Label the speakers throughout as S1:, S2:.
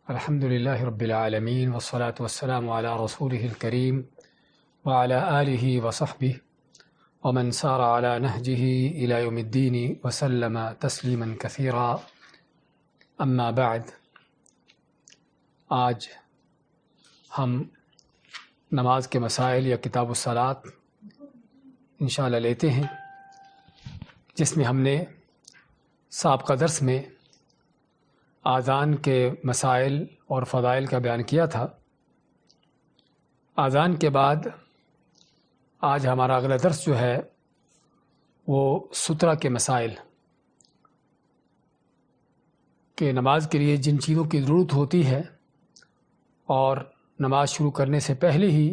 S1: الحمد لله رب العالمين والصلاة والسلام على رسوله الكريم وعلى آله وصحبه ومن سار على نهجه إلى يوم الدين وسلم تسليما كثيرا. أما بعد، آج ہم نماز کے مسائل یا کتاب الصلاۃ انشاءاللہ لیتے ہیں، جس میں ہم نے سابقہ درس میں آذان کے مسائل اور فضائل کا بیان کیا تھا. آذان کے بعد آج ہمارا اگلا درس جو ہے وہ سترہ کے مسائل، کہ نماز کے لیے جن چیزوں کی ضرورت ہوتی ہے اور نماز شروع کرنے سے پہلے ہی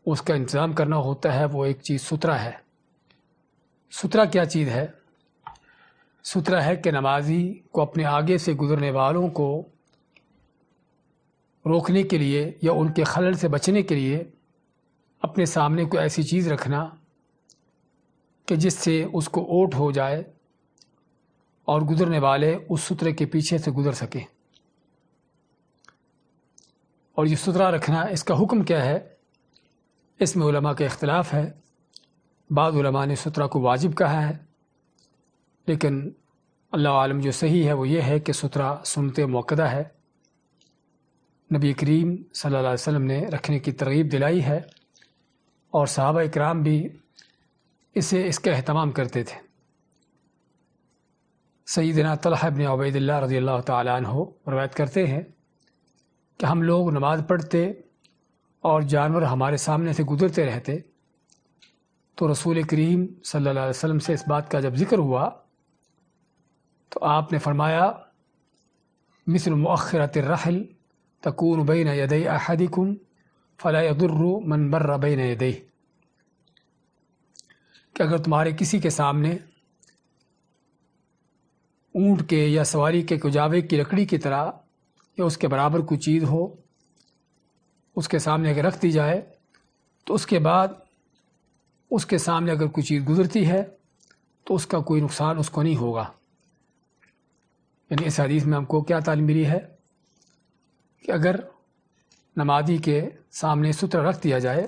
S1: اس کا انتظام کرنا ہوتا ہے، وہ ایک چیز سترہ ہے. سترہ کیا چیز ہے؟ سترہ ہے کہ نمازی کو اپنے آگے سے گزرنے والوں کو روکنے کے لیے یا ان کے خلل سے بچنے کے لیے اپنے سامنے کوئی ایسی چیز رکھنا کہ جس سے اس کو اوٹ ہو جائے اور گزرنے والے اس سترے کے پیچھے سے گزر سکیں. اور یہ سترہ رکھنا، اس کا حکم کیا ہے؟ اس میں علماء کا اختلاف ہے. بعض علماء نے سترہ کو واجب کہا ہے، لیکن اللہ عالم جو صحیح ہے وہ یہ ہے کہ سترہ سنت موقدہ ہے. نبی کریم صلی اللہ علیہ وسلم نے رکھنے کی ترغیب دلائی ہے، اور صحابہ اکرام بھی اس کا اہتمام کرتے تھے. سیدنا طلحہ بن عبید اللہ رضی اللہ تعالیٰ عنہ روایت کرتے ہیں کہ ہم لوگ نماز پڑھتے اور جانور ہمارے سامنے سے گزرتے رہتے، تو رسول کریم صلی اللہ علیہ وسلم سے اس بات کا جب ذکر ہوا تو آپ نے فرمایا، مثل مؤخرۃ الرحل تکون بین یدی احدکم فلا یضر من بر بین یدیہ، کہ اگر تمہارے کسی کے سامنے اونٹ کے یا سواری کے کجاوے کی لکڑی کی طرح یا اس کے برابر کوئی چیز ہو، اس کے سامنے اگر رکھ دی جائے تو اس کے بعد اس کے سامنے اگر کوئی چیز گزرتی ہے تو اس کا کوئی نقصان اس کو نہیں ہوگا. یعنی اس حدیث میں ہم کو کیا تعلیم ملی ہے کہ اگر نمازی کے سامنے سترہ رکھ دیا جائے،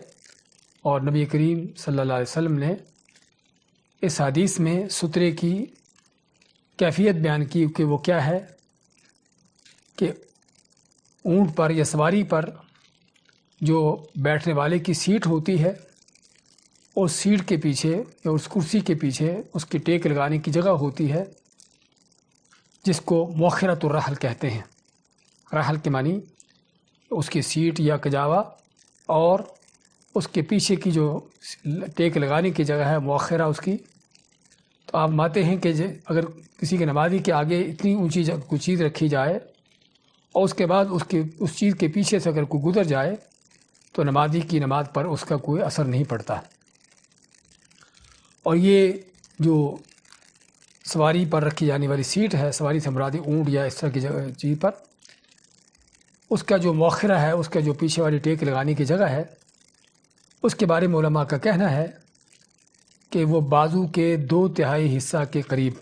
S1: اور نبی کریم صلی اللہ علیہ وسلم نے اس حدیث میں سترے کی کیفیت بیان کی کہ وہ کیا ہے، کہ اونٹ پر یا سواری پر جو بیٹھنے والے کی سیٹ ہوتی ہے، اس سیٹ کے پیچھے یا اس کرسی کے پیچھے اس کی ٹیک لگانے کی جگہ ہوتی ہے، جس کو مؤخرۃ الرحل کہتے ہیں. رحل کے معنی اس کی سیٹ یا کجاوا، اور اس کے پیچھے کی جو ٹیک لگانے کی جگہ ہے مؤخرہ اس کی. تو آپ مانتے ہیں کہ اگر کسی کے نمازی کے آگے اتنی اونچی کوئی چیز رکھی جائے اور اس کے بعد اس چیز کے پیچھے سے اگر کوئی گزر جائے تو نمازی کی نماز پر اس کا کوئی اثر نہیں پڑتا. اور یہ جو سواری پر رکھی جانے والی سیٹ ہے، سواری سے مراد اونٹ یا اس طرح کی چیز پر، اس کا جو مؤخرہ ہے، اس کا جو پیچھے والی ٹیک لگانے کی جگہ ہے، اس کے بارے میں علماء کا کہنا ہے کہ وہ بازو کے 2/3 حصہ کے قریب،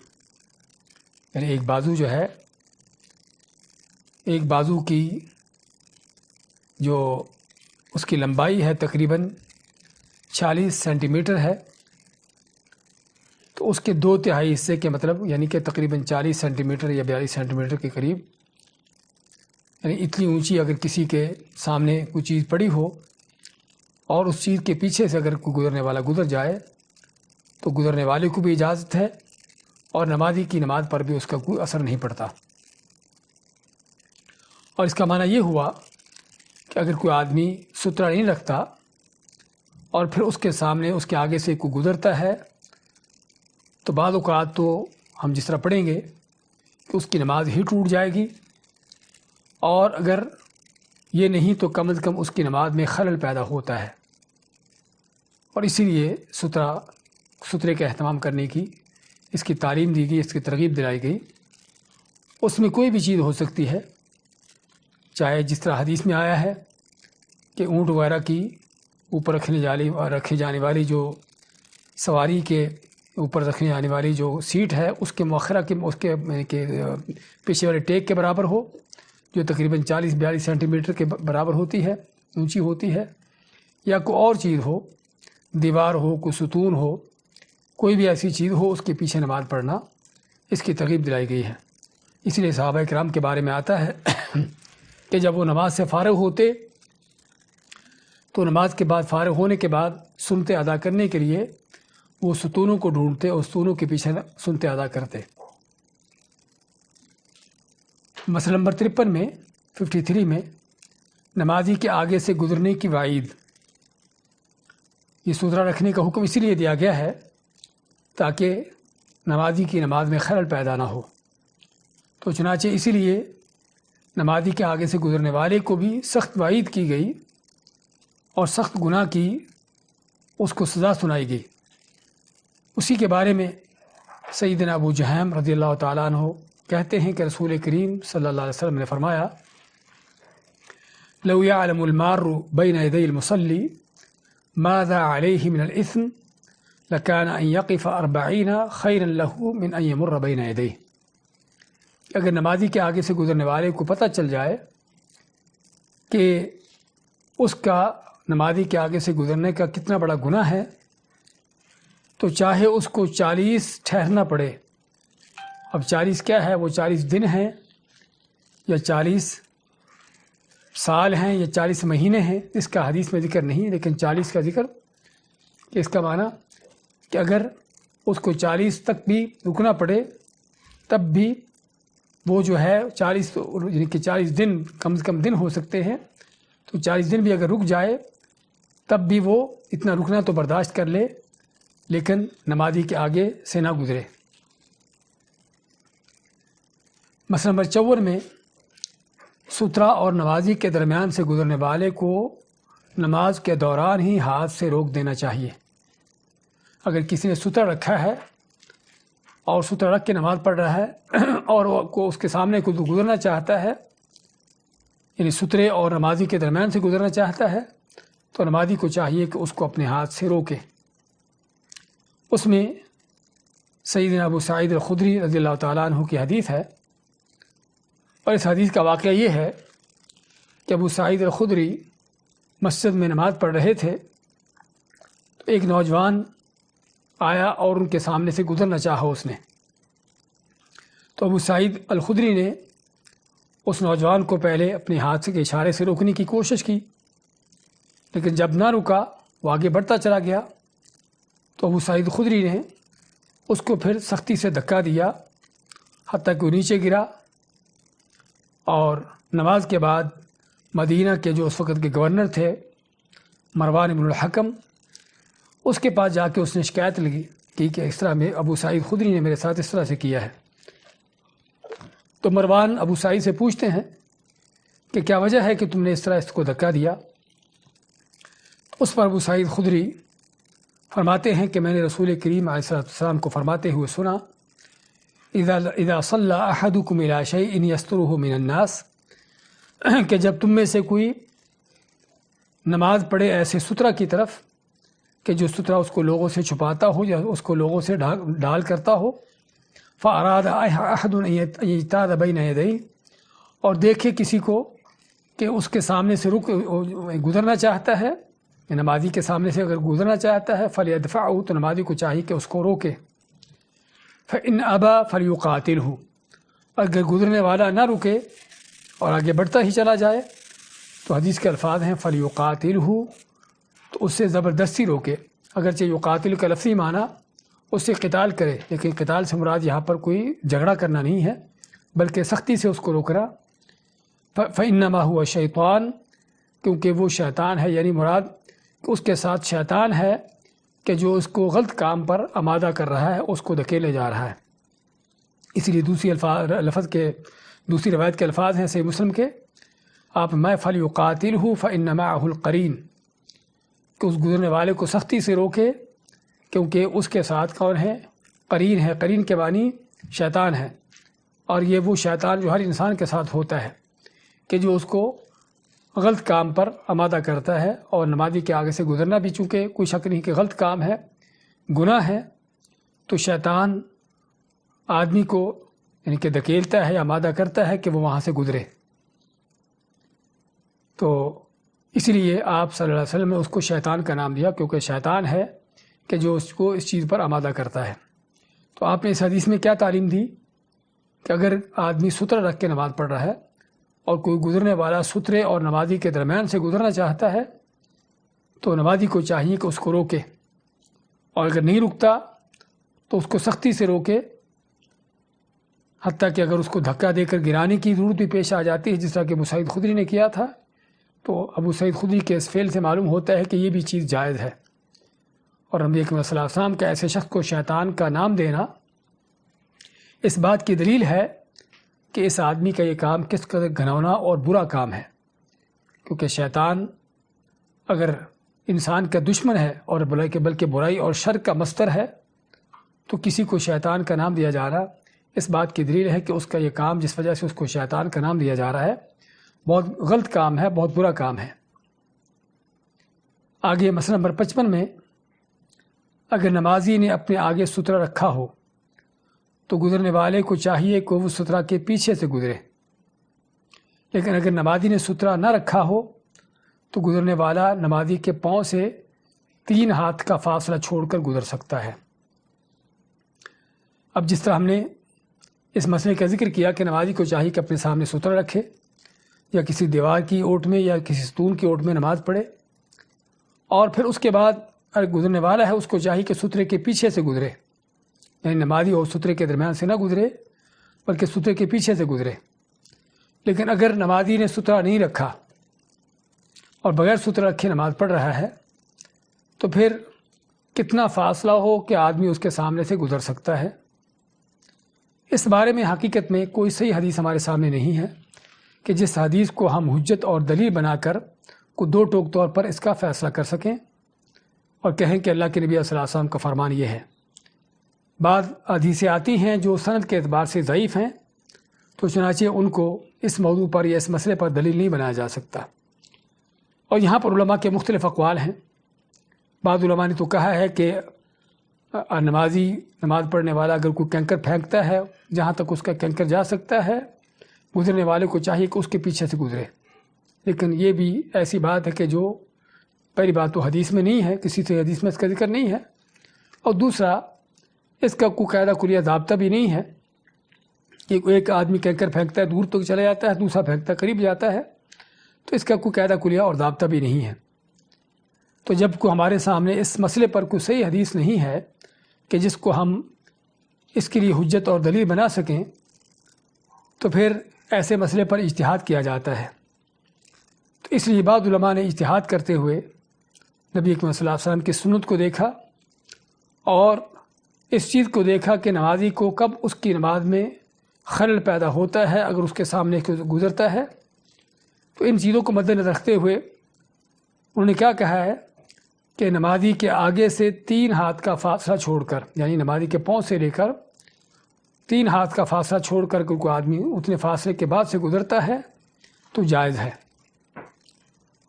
S1: یعنی ایک بازو جو ہے، ایک بازو کی جو اس کی لمبائی ہے تقریباً 40 سینٹی میٹر ہے، تو اس کے 2/3 حصے کے مطلب یعنی کہ تقریباً 40 سینٹی میٹر یا 42 سینٹی میٹر کے قریب، یعنی اتنی اونچی اگر کسی کے سامنے کوئی چیز پڑی ہو اور اس چیز کے پیچھے سے اگر کوئی گزرنے والا گزر جائے تو گزرنے والے کو بھی اجازت ہے اور نمازی کی نماز پر بھی اس کا کوئی اثر نہیں پڑتا. اور اس کا معنی یہ ہوا کہ اگر کوئی آدمی سترہ نہیں رکھتا اور پھر اس کے سامنے اس کے آگے سے کوئی گزرتا ہے تو بعض اوقات تو ہم جس طرح پڑھیں گے کہ اس کی نماز ہی ٹوٹ جائے گی، اور اگر یہ نہیں تو کم از کم اس کی نماز میں خلل پیدا ہوتا ہے. اور اسی لیے سترے کا اہتمام کرنے کی اس کی تعلیم دی گئی، اس کی ترغیب دلائی گئی. اس میں کوئی بھی چیز ہو سکتی ہے، چاہے جس طرح حدیث میں آیا ہے کہ اونٹ وغیرہ کی اوپر رکھے جانے والی جو سواری کے اوپر رکھنے جانے والی جو سیٹ ہے اس کے مؤخرہ کے اس کے پیچھے والے ٹیک کے برابر ہو، جو تقریباً 40-42 سینٹی میٹر کے برابر ہوتی ہے، اونچی ہوتی ہے، یا کوئی اور چیز ہو، دیوار ہو، کوئی ستون ہو، کوئی بھی ایسی چیز ہو، اس کے پیچھے نماز پڑھنا اس کی ترغیب دلائی گئی ہے۔ اس لیے صحابہ کرام کے بارے میں آتا ہے کہ جب وہ نماز سے فارغ ہوتے تو نماز کے بعد فارغ ہونے کے بعد سنتے ادا کرنے کے لیے وہ ستونوں کو ڈھونڈتے اور ستونوں کے پیچھے سنتے ادا کرتے۔ مسئلہ نمبر 53 میں نمازی کے آگے سے گزرنے کی وعید۔ یہ سترہ رکھنے کا حکم اسی لیے دیا گیا ہے تاکہ نمازی کی نماز میں خلل پیدا نہ ہو، تو چنانچہ اسی لیے نمازی کے آگے سے گزرنے والے کو بھی سخت وعید کی گئی اور سخت گناہ کی اس کو سزا سنائی گئی۔ اسی کے بارے میں سیدنا ابو جہم رضی اللہ تعالیٰ عنہ کہتے ہیں کہ رسول کریم صلی اللہ علیہ وسلم نے فرمایا، لو يعلم المار بين يدي المصلي ماذا عليه من الإثم لكان أن يقف 40 خيرا له من أن يمر بين يديه۔ اگر نمازی کے آگے سے گزرنے والے کو پتہ چل جائے کہ اس کا نمازی کے آگے سے گزرنے کا کتنا بڑا گناہ ہے تو چاہے اس کو 40 ٹھہرنا پڑے۔ اب 40 کیا ہے؟ وہ 40 دن ہیں یا 40 سال ہیں یا 40 مہینے ہیں، اس کا حدیث میں ذکر نہیں، لیکن 40 کا ذکر، کہ اس کا معنی کہ اگر اس کو 40 تک بھی رکنا پڑے تب بھی وہ جو ہے 40 یعنی کہ 40 دن کم سے کم دن ہو سکتے ہیں، تو 40 دن بھی اگر رک جائے تب بھی وہ اتنا رکنا تو برداشت کر لے لیکن نمازی کے آگے سے نہ گزرے۔ مسئلہ نمبر 54 میں سترہ اور نمازی کے درمیان سے گزرنے والے کو نماز کے دوران ہی ہاتھ سے روک دینا چاہیے۔ اگر کسی نے سترہ رکھا ہے اور سترہ رکھ کے نماز پڑھ رہا ہے اور وہ اس کے سامنے کو گزرنا چاہتا ہے، یعنی سترے اور نمازی کے درمیان سے گزرنا چاہتا ہے، تو نمازی کو چاہیے کہ اس کو اپنے ہاتھ سے روکے۔ اس میں سیدنا ابو سعید الخدری رضی اللہ تعالیٰ عنہ کی حدیث ہے، اور اس حدیث کا واقعہ یہ ہے کہ ابو سعید الخدری مسجد میں نماز پڑھ رہے تھے تو ایک نوجوان آیا اور ان کے سامنے سے گزرنا چاہا اس نے، تو ابو سعید الخدری نے اس نوجوان کو پہلے اپنے ہاتھ کے اشارے سے روکنے کی کوشش کی، لیکن جب نہ رکا وہ آگے بڑھتا چلا گیا، تو ابو سعید الخدری نے اس کو پھر سختی سے دھکا دیا حتیٰ کہ وہ نیچے گرا، اور نماز کے بعد مدینہ کے جو اس وقت کے گورنر تھے مروان بن الحکم، اس کے پاس جا کے اس نے شکایت لگی کہ اس طرح میں ابو سعید خدری نے میرے ساتھ اس طرح سے کیا ہے۔ تو مروان ابو سعید سے پوچھتے ہیں کہ کیا وجہ ہے کہ تم نے اس طرح اس کو دھکا دیا؟ اس پر ابو سعید خدری فرماتے ہیں کہ میں نے رسول کریم علیہ السلام کو فرماتے ہوئے سنا، اذا صلی احدکم الی شیء یسترہ من الناس، کہ جب تم میں سے کوئی نماز پڑھے ایسے سترہ کی طرف کہ جو سترہ اس کو لوگوں سے چھپاتا ہو یا اس کو لوگوں سے ڈال کرتا ہو، فاراد احد ان یجتاز بین یدیہ، اور دیکھے کسی کو کہ اس کے سامنے سے گزرنا چاہتا ہے، نمازی کے سامنے سے اگر گزرنا چاہتا ہے، فلیدفعہ، تو نمازی کو چاہیے کہ اس کو روکے، فإن ابى فلیقاتلہ، اگر گزرنے والا نہ رکے اور آگے بڑھتا ہی چلا جائے تو حدیث کے الفاظ ہیں فلیقاتلہ، تو اس سے زبردستی روکے۔ اگرچہ یقاتل کا لفظی معنی اس سے قتال کرے، لیکن قتال سے مراد یہاں پر کوئی جھگڑا کرنا نہیں ہے بلکہ سختی سے اس کو روکنا۔ فإنما هو شیطان، کیونکہ وہ شیطان ہے، یعنی مراد کہ اس کے ساتھ شیطان ہے کہ جو اس کو غلط کام پر آمادہ کر رہا ہے، اس کو دھکیلے جا رہا ہے۔ اس لیے دوسری روایت کے الفاظ ہیں صحیح مسلم کے، آپ میں فلیقاتلہ فإن معه القرین، کہ اس گزرنے والے کو سختی سے روکے کیونکہ اس کے ساتھ کون ہے؟ قرین ہے۔ قرین کے معنی شیطان ہے، اور یہ وہ شیطان جو ہر انسان کے ساتھ ہوتا ہے کہ جو اس کو غلط کام پر آمادہ کرتا ہے، اور نمازی کے آگے سے گزرنا بھی چونکہ کوئی شک نہیں کہ غلط کام ہے، گناہ ہے، تو شیطان آدمی کو یعنی کہ دھکیلتا ہے، آمادہ کرتا ہے کہ وہ وہاں سے گزرے۔ تو اسی لیے آپ صلی اللہ علیہ وسلم نے اس کو شیطان کا نام دیا، کیونکہ شیطان ہے کہ جو اس کو اس چیز پر آمادہ کرتا ہے۔ تو آپ نے اس حدیث میں کیا تعلیم دی کہ اگر آدمی سترہ رکھ کے نماز پڑھ رہا ہے اور کوئی گزرنے والا سترے اور نمازی کے درمیان سے گزرنا چاہتا ہے تو نمازی کو چاہیے کہ اس کو روکے، اور اگر نہیں رکتا تو اس کو سختی سے روکے، حتیٰ کہ اگر اس کو دھکا دے کر گرانے کی ضرورت بھی پیش آ جاتی ہے، جس طرح کہ ابو سعید خدری نے کیا تھا، تو ابو سعید خدری کے اس فعل سے معلوم ہوتا ہے کہ یہ بھی چیز جائز ہے۔ اور نبی اکرم صلی اللہ علیہ وسلم کا ایسے شخص کو شیطان کا نام دینا اس بات کی دلیل ہے کہ اس آدمی کا یہ کام کس قدر گھناؤنا اور برا کام ہے، کیونکہ شیطان اگر انسان کا دشمن ہے اور بلکہ برائی اور شر کا مصدر ہے، تو کسی کو شیطان کا نام دیا جا رہا اس بات کی دلیل ہے کہ اس کا یہ کام جس وجہ سے اس کو شیطان کا نام دیا جا رہا ہے بہت غلط کام ہے، بہت برا کام ہے۔ آگے مسئلہ نمبر 55 میں، اگر نمازی نے اپنے آگے سترہ رکھا ہو تو گزرنے والے کو چاہیے کہ وہ سترہ کے پیچھے سے گزرے، لیکن اگر نمازی نے سترہ نہ رکھا ہو تو گزرنے والا نمازی کے پاؤں سے 3 ہاتھ کا فاصلہ چھوڑ کر گزر سکتا ہے۔ اب جس طرح ہم نے اس مسئلے کا ذکر کیا کہ نمازی کو چاہیے کہ اپنے سامنے سترہ رکھے یا کسی دیوار کی اوٹ میں یا کسی ستون کی اوٹ میں نماز پڑھے، اور پھر اس کے بعد اگر گزرنے والا ہے اس کو چاہیے کہ سترے کے پیچھے سے گزرے، یعنی نمازی اور سترے کے درمیان سے نہ گزرے بلکہ سترے کے پیچھے سے گزرے۔ لیکن اگر نمازی نے سترہ نہیں رکھا اور بغیر سترہ رکھے نماز پڑھ رہا ہے تو پھر کتنا فاصلہ ہو کہ آدمی اس کے سامنے سے گزر سکتا ہے؟ اس بارے میں حقیقت میں کوئی صحیح حدیث ہمارے سامنے نہیں ہے کہ جس حدیث کو ہم حجت اور دلیل بنا کر کو دو ٹوک طور پر اس کا فیصلہ کر سکیں اور کہیں کہ اللہ کے نبی صلی اللہ علیہ وسلم کا فرمان یہ ہے۔ بعض حدیثیں آتی ہیں جو سند کے اعتبار سے ضعیف ہیں، تو چنانچہ ان کو اس موضوع پر یا اس مسئلے پر دلیل نہیں بنایا جا سکتا، اور یہاں پر علماء کے مختلف اقوال ہیں۔ بعض علماء نے تو کہا ہے کہ نماز پڑھنے والا اگر کوئی کنکر پھینکتا ہے جہاں تک اس کا کنکر جا سکتا ہے، گزرنے والے کو چاہیے کہ اس کے پیچھے سے گزرے، لیکن یہ بھی ایسی بات ہے کہ جو پہلی بات تو حدیث میں نہیں ہے، کسی سے حدیث میں اس کا ذکر نہیں ہے، اور دوسرا اس کا کوئی قاعدہ کلیہ ضابطہ بھی نہیں ہے کہ ایک آدمی کنکر پھینکتا ہے دور تک چلا جاتا ہے، دوسرا پھینکتا قریب جاتا ہے، تو اس کا کوئی قاعدہ کلیہ اور ضابطہ بھی نہیں ہے۔ تو جب کو ہمارے سامنے اس مسئلے پر کوئی صحیح حدیث نہیں ہے کہ جس کو ہم اس کے لیے حجت اور دلیل بنا سکیں، تو پھر ایسے مسئلے پر اجتہاد کیا جاتا ہے۔ تو اس لیے بعض علماء نے اجتہاد کرتے ہوئے نبی اکرم صلی اللہ علیہ وسلم کی سنت کو دیکھا اور اس چیز کو دیکھا کہ نمازی کو کب اس کی نماز میں خلل پیدا ہوتا ہے اگر اس کے سامنے گزرتا ہے، تو ان چیزوں کو مد نظر رکھتے ہوئے انہوں نے کیا کہا ہے کہ نمازی کے آگے سے 3 ہاتھ کا فاصلہ چھوڑ کر، یعنی نمازی کے پاؤں سے لے کر 3 ہاتھ کا فاصلہ چھوڑ کر کوئی آدمی اتنے فاصلے کے بعد سے گزرتا ہے تو جائز ہے،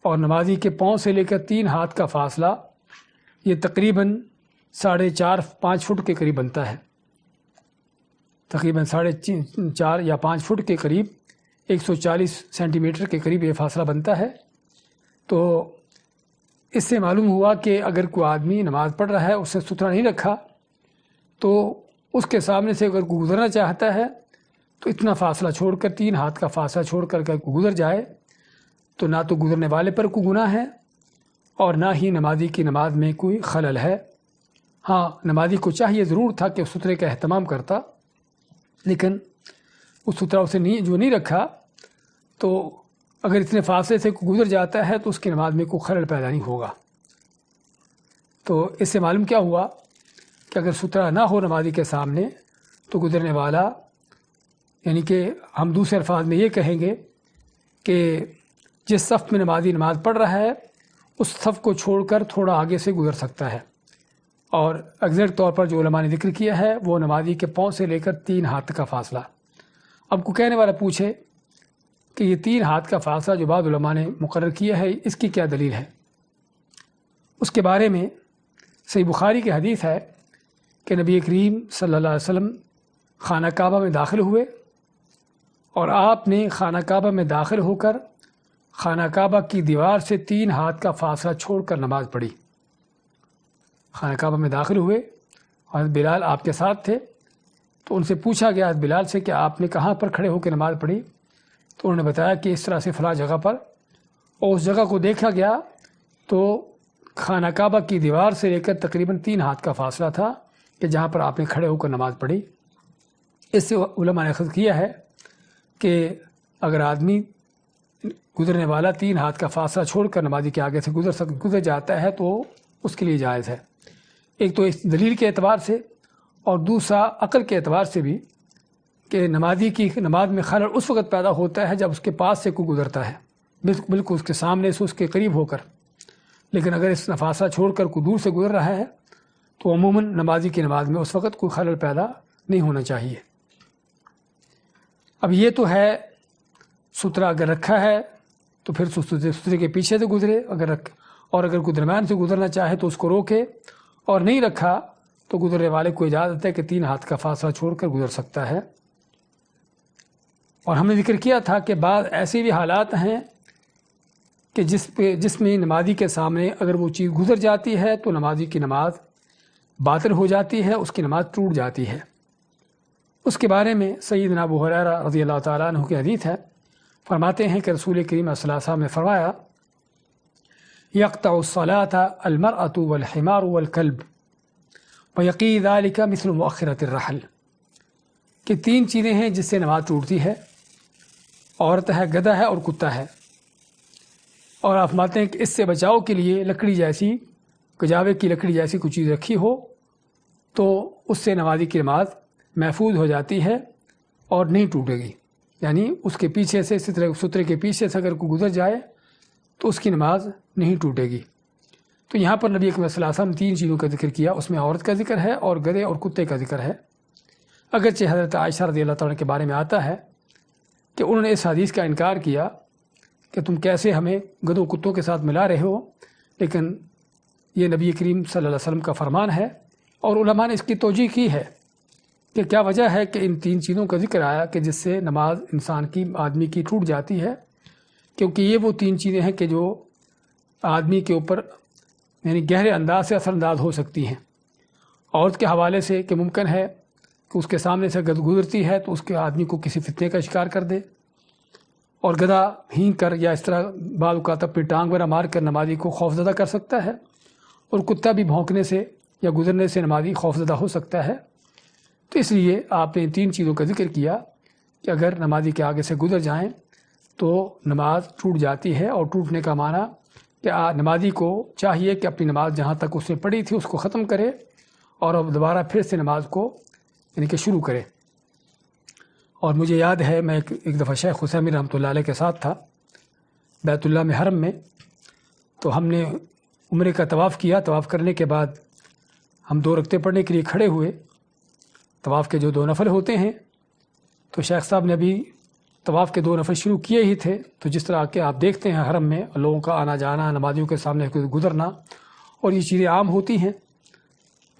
S1: اور نمازی کے پاؤں سے لے کر 3 ہاتھ کا فاصلہ یہ تقریباً 4.5 فٹ کے قریب بنتا ہے، تقریباً 4.5 یا 5 فٹ کے قریب 140 سینٹی میٹر کے قریب یہ فاصلہ بنتا ہے۔ تو اس سے معلوم ہوا کہ اگر کوئی آدمی نماز پڑھ رہا ہے، اس نے سترہ نہیں رکھا، تو اس کے سامنے سے اگر کوئی گزرنا چاہتا ہے تو اتنا فاصلہ چھوڑ کر 3 ہاتھ کا فاصلہ چھوڑ کر کوئی گزر جائے تو نہ تو گزرنے والے پر کوئی گناہ ہے اور نہ ہی نمازی کی نماز میں کوئی خلل ہے۔ ہاں، نمازی کو چاہیے ضرور تھا کہ اس سترے کا اہتمام کرتا، لیکن اس سترہ اسے نہیں رکھا، تو اگر اتنے فاصلے سے کوئی گزر جاتا ہے تو اس کی نماز میں کوئی خلل پیدا نہیں ہوگا۔ تو اس سے معلوم کیا ہوا کہ اگر سترہ نہ ہو نمازی کے سامنے تو گزرنے والا، یعنی کہ ہم دوسرے الفاظ میں یہ کہیں گے کہ جس صف میں نمازی نماز پڑھ رہا ہے اس صف کو چھوڑ کر تھوڑا آگے سے گزر سکتا ہے، اور ایگزیکٹ طور پر جو علماء نے ذکر کیا ہے وہ نمازی کے پاؤں سے لے کر 3 ہاتھ کا فاصلہ۔ اب کو کہنے والا پوچھے کہ یہ 3 ہاتھ کا فاصلہ جو بعض علماء نے مقرر کیا ہے اس کی کیا دلیل ہے؟ اس کے بارے میں صحیح بخاری کی حدیث ہے کہ نبی کریم صلی اللہ علیہ وسلم خانہ کعبہ میں داخل ہوئے اور آپ نے خانہ کعبہ میں داخل ہو کر خانہ کعبہ کی دیوار سے 3 ہاتھ کا فاصلہ چھوڑ کر نماز پڑھی۔ خانہ کعبہ میں داخل ہوئے، حضرت بلال آپ کے ساتھ تھے، تو ان سے پوچھا گیا حضرت بلال سے کہ آپ نے کہاں پر کھڑے ہو کے نماز پڑھی؟ تو انہوں نے بتایا کہ اس طرح سے فلاں جگہ پر، اور اس جگہ کو دیکھا گیا تو خانہ کعبہ کی دیوار سے لے کر تقریباً 3 ہاتھ کا فاصلہ تھا کہ جہاں پر آپ نے کھڑے ہو کر نماز پڑھی۔ اس سے علماء نے اخذ کیا ہے کہ اگر آدمی گزرنے والا 3 ہاتھ کا فاصلہ چھوڑ کر نمازی کے آگے سے گزر جاتا ہے تو اس کے لیے جائز ہے۔ ایک تو اس دلیل کے اعتبار سے، اور دوسرا عقل کے اعتبار سے بھی، کہ نمازی کی نماز میں خلل اس وقت پیدا ہوتا ہے جب اس کے پاس سے کوئی گزرتا ہے، بالکل اس کے سامنے سے، اس کے قریب ہو کر۔ لیکن اگر اس فاصلہ چھوڑ کر کوئی دور سے گزر رہا ہے تو عموماً نمازی کی نماز میں اس وقت کوئی خلل پیدا نہیں ہونا چاہیے۔ اب یہ تو ہے سترہ اگر رکھا ہے تو پھر سترے کے پیچھے سے گزرے، اور اگر کوئی درمیان سے گزرنا چاہے تو اس کو روکے، اور نہیں رکھا تو گزرنے والے کو اجازت ہے کہ 3 ہاتھ کا فاصلہ چھوڑ کر گزر سکتا ہے۔ اور ہم نے ذکر کیا تھا کہ بعض ایسے بھی حالات ہیں کہ جس میں نمازی کے سامنے اگر وہ چیز گزر جاتی ہے تو نمازی کی نماز باطل ہو جاتی ہے، اس کی نماز ٹوٹ جاتی ہے۔ اس کے بارے میں سیدنا ابو ہریرہ رضی اللہ تعالیٰ عنہ کی حدیث ہے، فرماتے ہیں کہ رسول کریم صلی اللہ علیہ وسلم نے فرمایا یقطع الصلاة المرأة والحمار والکلب ویقی ذلک مثل مؤخرۃ الرحل، کہ 3 چیزیں ہیں جس سے نماز ٹوٹتی ہے، عورت ہے، گدھا ہے اور کتا ہے۔ اور آپ فرماتے ہیں کہ اس سے بچاؤ کے لیے لکڑی جیسی، کجاوے کی لکڑی جیسی کوئی چیز رکھی ہو تو اس سے نمازی کی نماز محفوظ ہو جاتی ہے اور نہیں ٹوٹے گی۔ یعنی اس کے پیچھے سے، سترے کے پیچھے سے اگر کوئی گزر جائے تو اس کی نماز نہیں ٹوٹے گی۔ تو یہاں پر نبی اکرم صلی اللہ علیہ وسلم 3 چیزوں کا ذکر کیا، اس میں عورت کا ذکر ہے اور گدھے اور کتے کا ذکر ہے۔ اگرچہ حضرت عائشہ رضی اللہ تعالیٰ کے بارے میں آتا ہے کہ انہوں نے اس حدیث کا انکار کیا کہ تم کیسے ہمیں گدھوں کتوں کے ساتھ ملا رہے ہو، لیکن یہ نبی کریم صلی اللہ علیہ وسلم کا فرمان ہے، اور علماء نے اس کی توجیہ کی ہے کہ کیا وجہ ہے کہ ان 3 چیزوں کا ذکر آیا کہ جس سے نماز انسان کی، آدمی کی ٹوٹ جاتی ہے، کیونکہ یہ وہ 3 چیزیں ہیں کہ جو آدمی کے اوپر یعنی گہرے انداز سے اثر انداز ہو سکتی ہیں۔ عورت کے حوالے سے کہ ممکن ہے کہ اس کے سامنے سے گزرتی ہے تو اس کے آدمی کو کسی فتنے کا شکار کر دے، اور گدھا ہینگ کر یا اس طرح بعض اوقات اپنی ٹانگ وغیرہ مار کر نمازی کو خوفزدہ کر سکتا ہے، اور کتا بھی بھونکنے سے یا گزرنے سے نمازی خوفزدہ ہو سکتا ہے۔ تو اس لیے آپ نے 3 چیزوں کا ذکر کیا کہ اگر نمازی کے آگے سے گزر جائیں تو نماز ٹوٹ جاتی ہے، اور ٹوٹنے کا معنی کہ نمازی کو چاہیے کہ اپنی نماز جہاں تک اس نے پڑھی تھی اس کو ختم کرے، اور اب دوبارہ پھر سے نماز کو یعنی کہ شروع کرے۔ اور مجھے یاد ہے میں ایک دفعہ شیخ حسین رحمۃ اللہ علیہ کے ساتھ تھا بیت اللہ میں، حرم میں، تو ہم نے عمرے کا طواف کیا۔ طواف کرنے کے بعد ہم 2 رکعتیں پڑھنے کے لیے کھڑے ہوئے، طواف کے جو 2 نفل ہوتے ہیں، تو شیخ صاحب نے ابھی طواف کے 2 نفل شروع کیے ہی تھے، تو جس طرح کہ آپ دیکھتے ہیں حرم میں لوگوں کا آنا جانا، نمازیوں کے سامنے گزرنا، اور یہ چیزیں عام ہوتی ہیں،